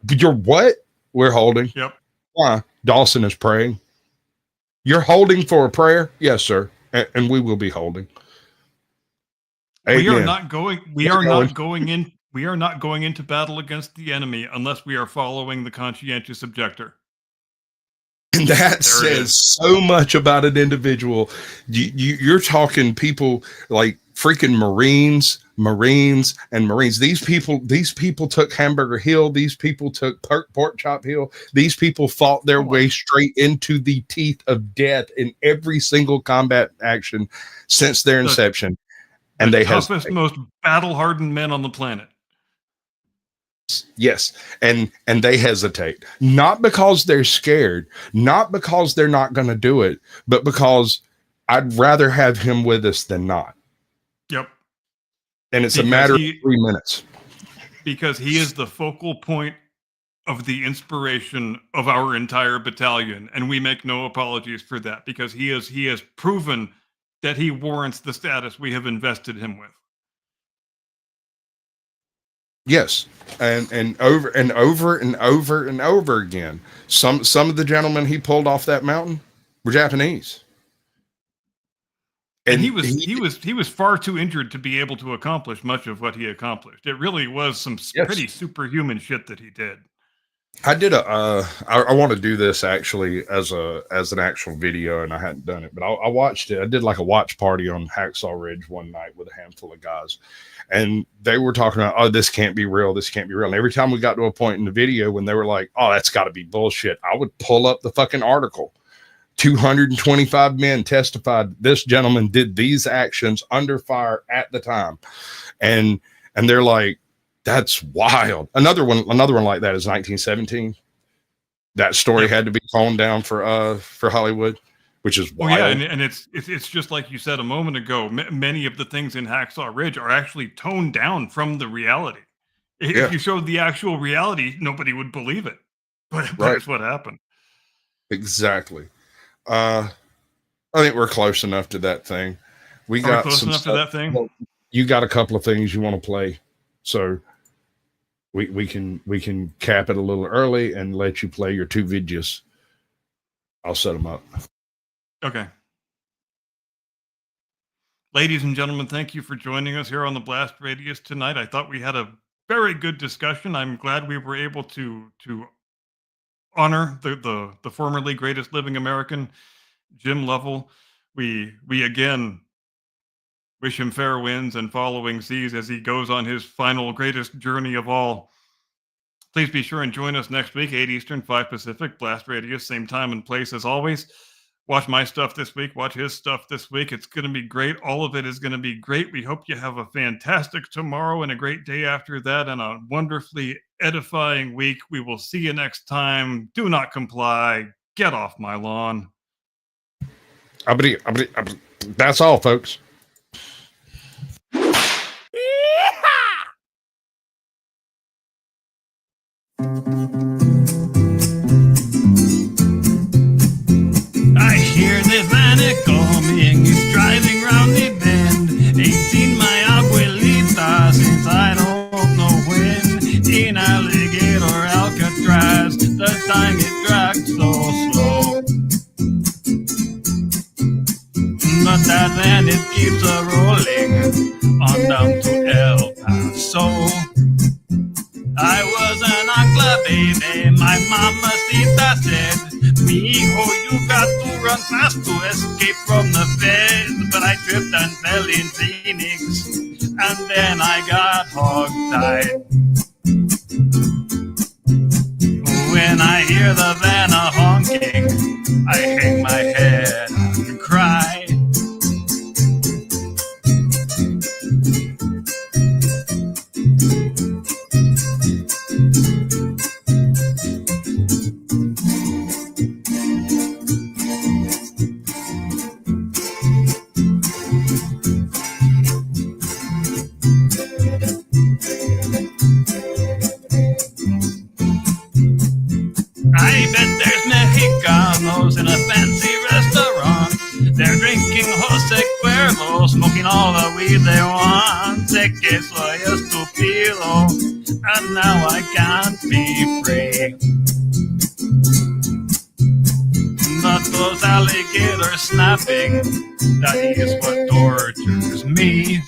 You're what? We're holding. Yep. Why? Dawson is praying. You're holding for a prayer? Yes, sir. And we will be holding. We are not going into battle against the enemy unless we are following the conscientious objector. And that says so much about an individual. You're talking people like freaking Marines. These people took Hamburger Hill. These people took Pork Chop Hill. These people fought their way straight into the teeth of death in every single combat action since their inception. And they have the toughest, most battle-hardened men on the planet. Yes. And they hesitate, not because they're scared, not because they're not going to do it, but because I'd rather have him with us than not. Yep. And it's a matter of 3 minutes. Because he is the focal point of the inspiration of our entire battalion. And we make no apologies for that, because he has proven that he warrants the status we have invested him with. Yes, and over and over and over and over again. Some of the gentlemen he pulled off that mountain were Japanese, and he was far too injured to be able to accomplish much of what he accomplished. It really was some pretty superhuman shit that he did. I did I want to do this actually as an actual video, and I hadn't done it, but I watched it. I did like a watch party on Hacksaw Ridge one night with a handful of guys, and they were talking about, oh, this can't be real. This can't be real. And every time we got to a point in the video when they were like, oh, that's got to be bullshit, I would pull up the fucking article. 225 men testified this gentleman did these actions under fire at the time, and they're like, that's wild. Another one like that is 1917. That story had to be toned down for Hollywood, which is wild. Oh, yeah, and it's just like you said a moment ago. Many of the things in Hacksaw Ridge are actually toned down from the reality. If you showed the actual reality, nobody would believe it. But that's what happened. Exactly. I think we're close enough to that thing. We got close enough to that thing. Well, you got a couple of things you want to play, so we can cap it a little early and let you play your two videos. I'll set them up. Okay. Ladies and gentlemen, thank you for joining us here on the Blast Radius tonight. I thought we had a very good discussion. I'm glad we were able to honor the formerly greatest living American, Jim Lovell. We again Wish him fair winds and following seas as he goes on his final greatest journey of all. Please be sure and join us next week, 8 Eastern, 5 Pacific, Blast Radius, same time and place as always. Watch my stuff this week. Watch his stuff this week. It's going to be great. All of it is going to be great. We hope you have a fantastic tomorrow and a great day after that and a wonderfully edifying week. We will see you next time. Do not comply. Get off my lawn. That's all, folks. I hear the van coming, he's driving round the bend. Ain't seen my abuelita since I don't know when. In Alligator, Alcatraz, the time it dragged so slow. But that van, it keeps a rolling on down to El Paso. I was an ancla baby, my mamacita said, mijo, you got to run fast to escape from the feds. But I tripped and fell in Phoenix, and then I got hog-tied. When I hear the van a-honking, I hang my head and cry. I bet there's Mexicanos in a fancy restaurant. They're drinking Jose Cuervo, smoking all the weed they want. Sé que soy estúpido, and now I can't be free. But those alligators snapping, that is what tortures me.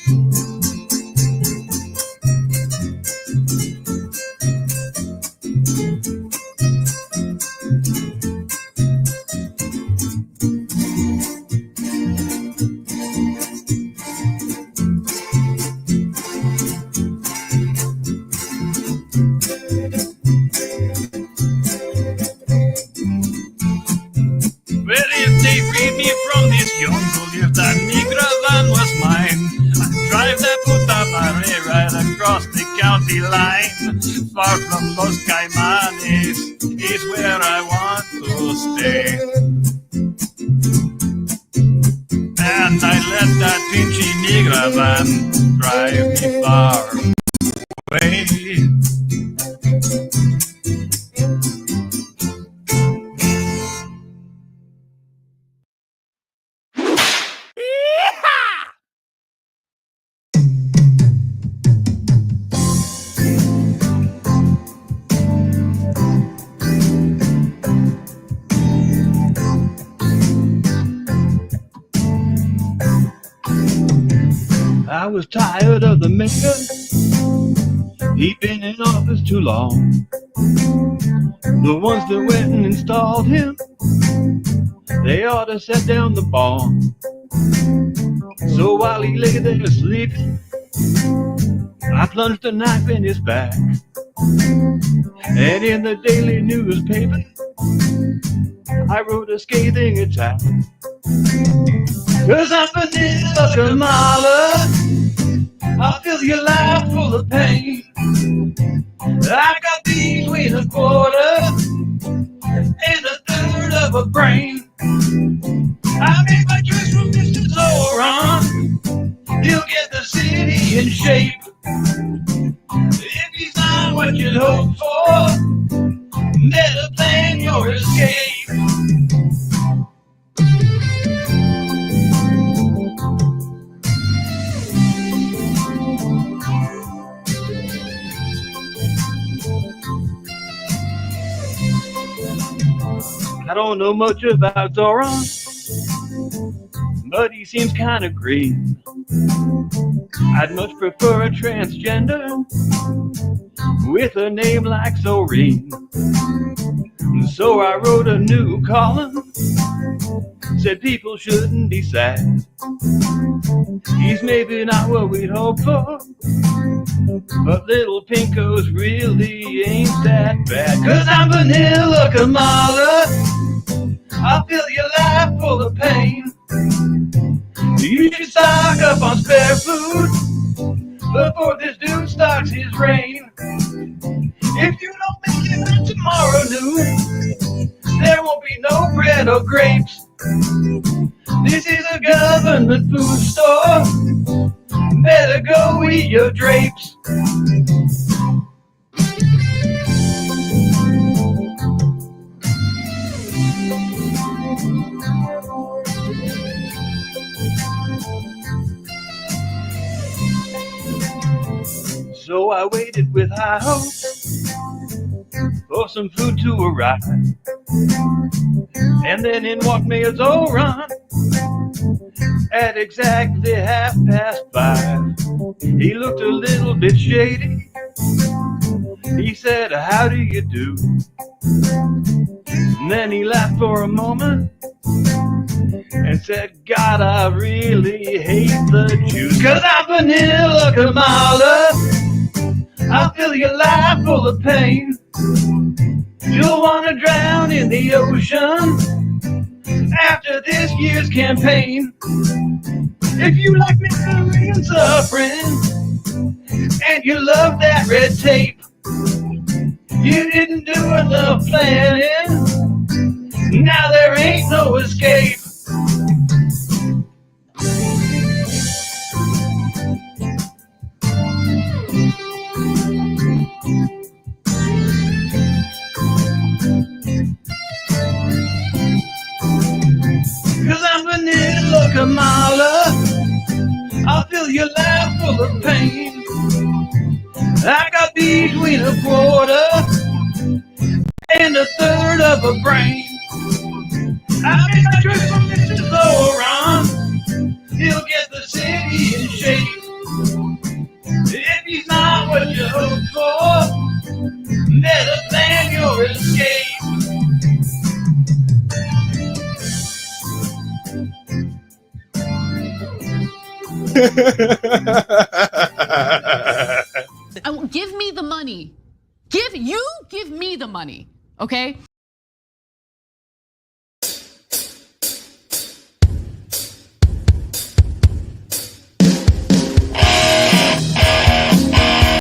Far from Los Caimanes is where I want to stay. And I let that pinchy migra van drive me far away. I was tired of the mayor. He'd been in office too long. The ones that went and installed him, they ought to set down the bomb. So while he lay there sleeping, I plunged a knife in his back. And in the daily newspaper, I wrote a scathing attack. 'Cause I'm Vanilla Kamala, I'll fill your life full of pain. I got between a quarter and a third of a brain. I made my choice from Mr. Zoran. He'll get the city in shape. If he's not what you'd hope for, better plan your escape. I don't know much about Zoran, but he seems kind of green. I'd much prefer a transgender with a name like Zoreen. So I wrote a new column said people shouldn't be sad. He's maybe not what we'd hope for, but little Pinko's really ain't that bad. 'Cause I'm Vanilla Kamala, I'll fill your life full of pain. You should stock up on spare food before this dude starts his reign. If you don't make it by tomorrow noon, there won't be no bread or grapes. This is a government food store. Better go eat your drapes. So I waited with high hopes for some food to arrive. And then in walked Mayor's old Ron at exactly 5:30. He looked a little bit shady. He said, "How do you do?" And then he laughed for a moment and said, "God, I really hate the Jews. 'Cause I'm Vanilla Kamala, I'll fill your life full of pain. You'll want to drown in the ocean after this year's campaign. If you like misery and suffering, and you love that red tape, you didn't do enough planning. Now there ain't no escape." "'Cause I'm Vanilla Kamala, I'll fill your life full of pain. I got between a quarter and a third of a brain. I make a trip from Mr. Zoran, he'll get the city in shape. If he's not what you hoped for, better plan your escape." Give me the money. Give me the money, okay?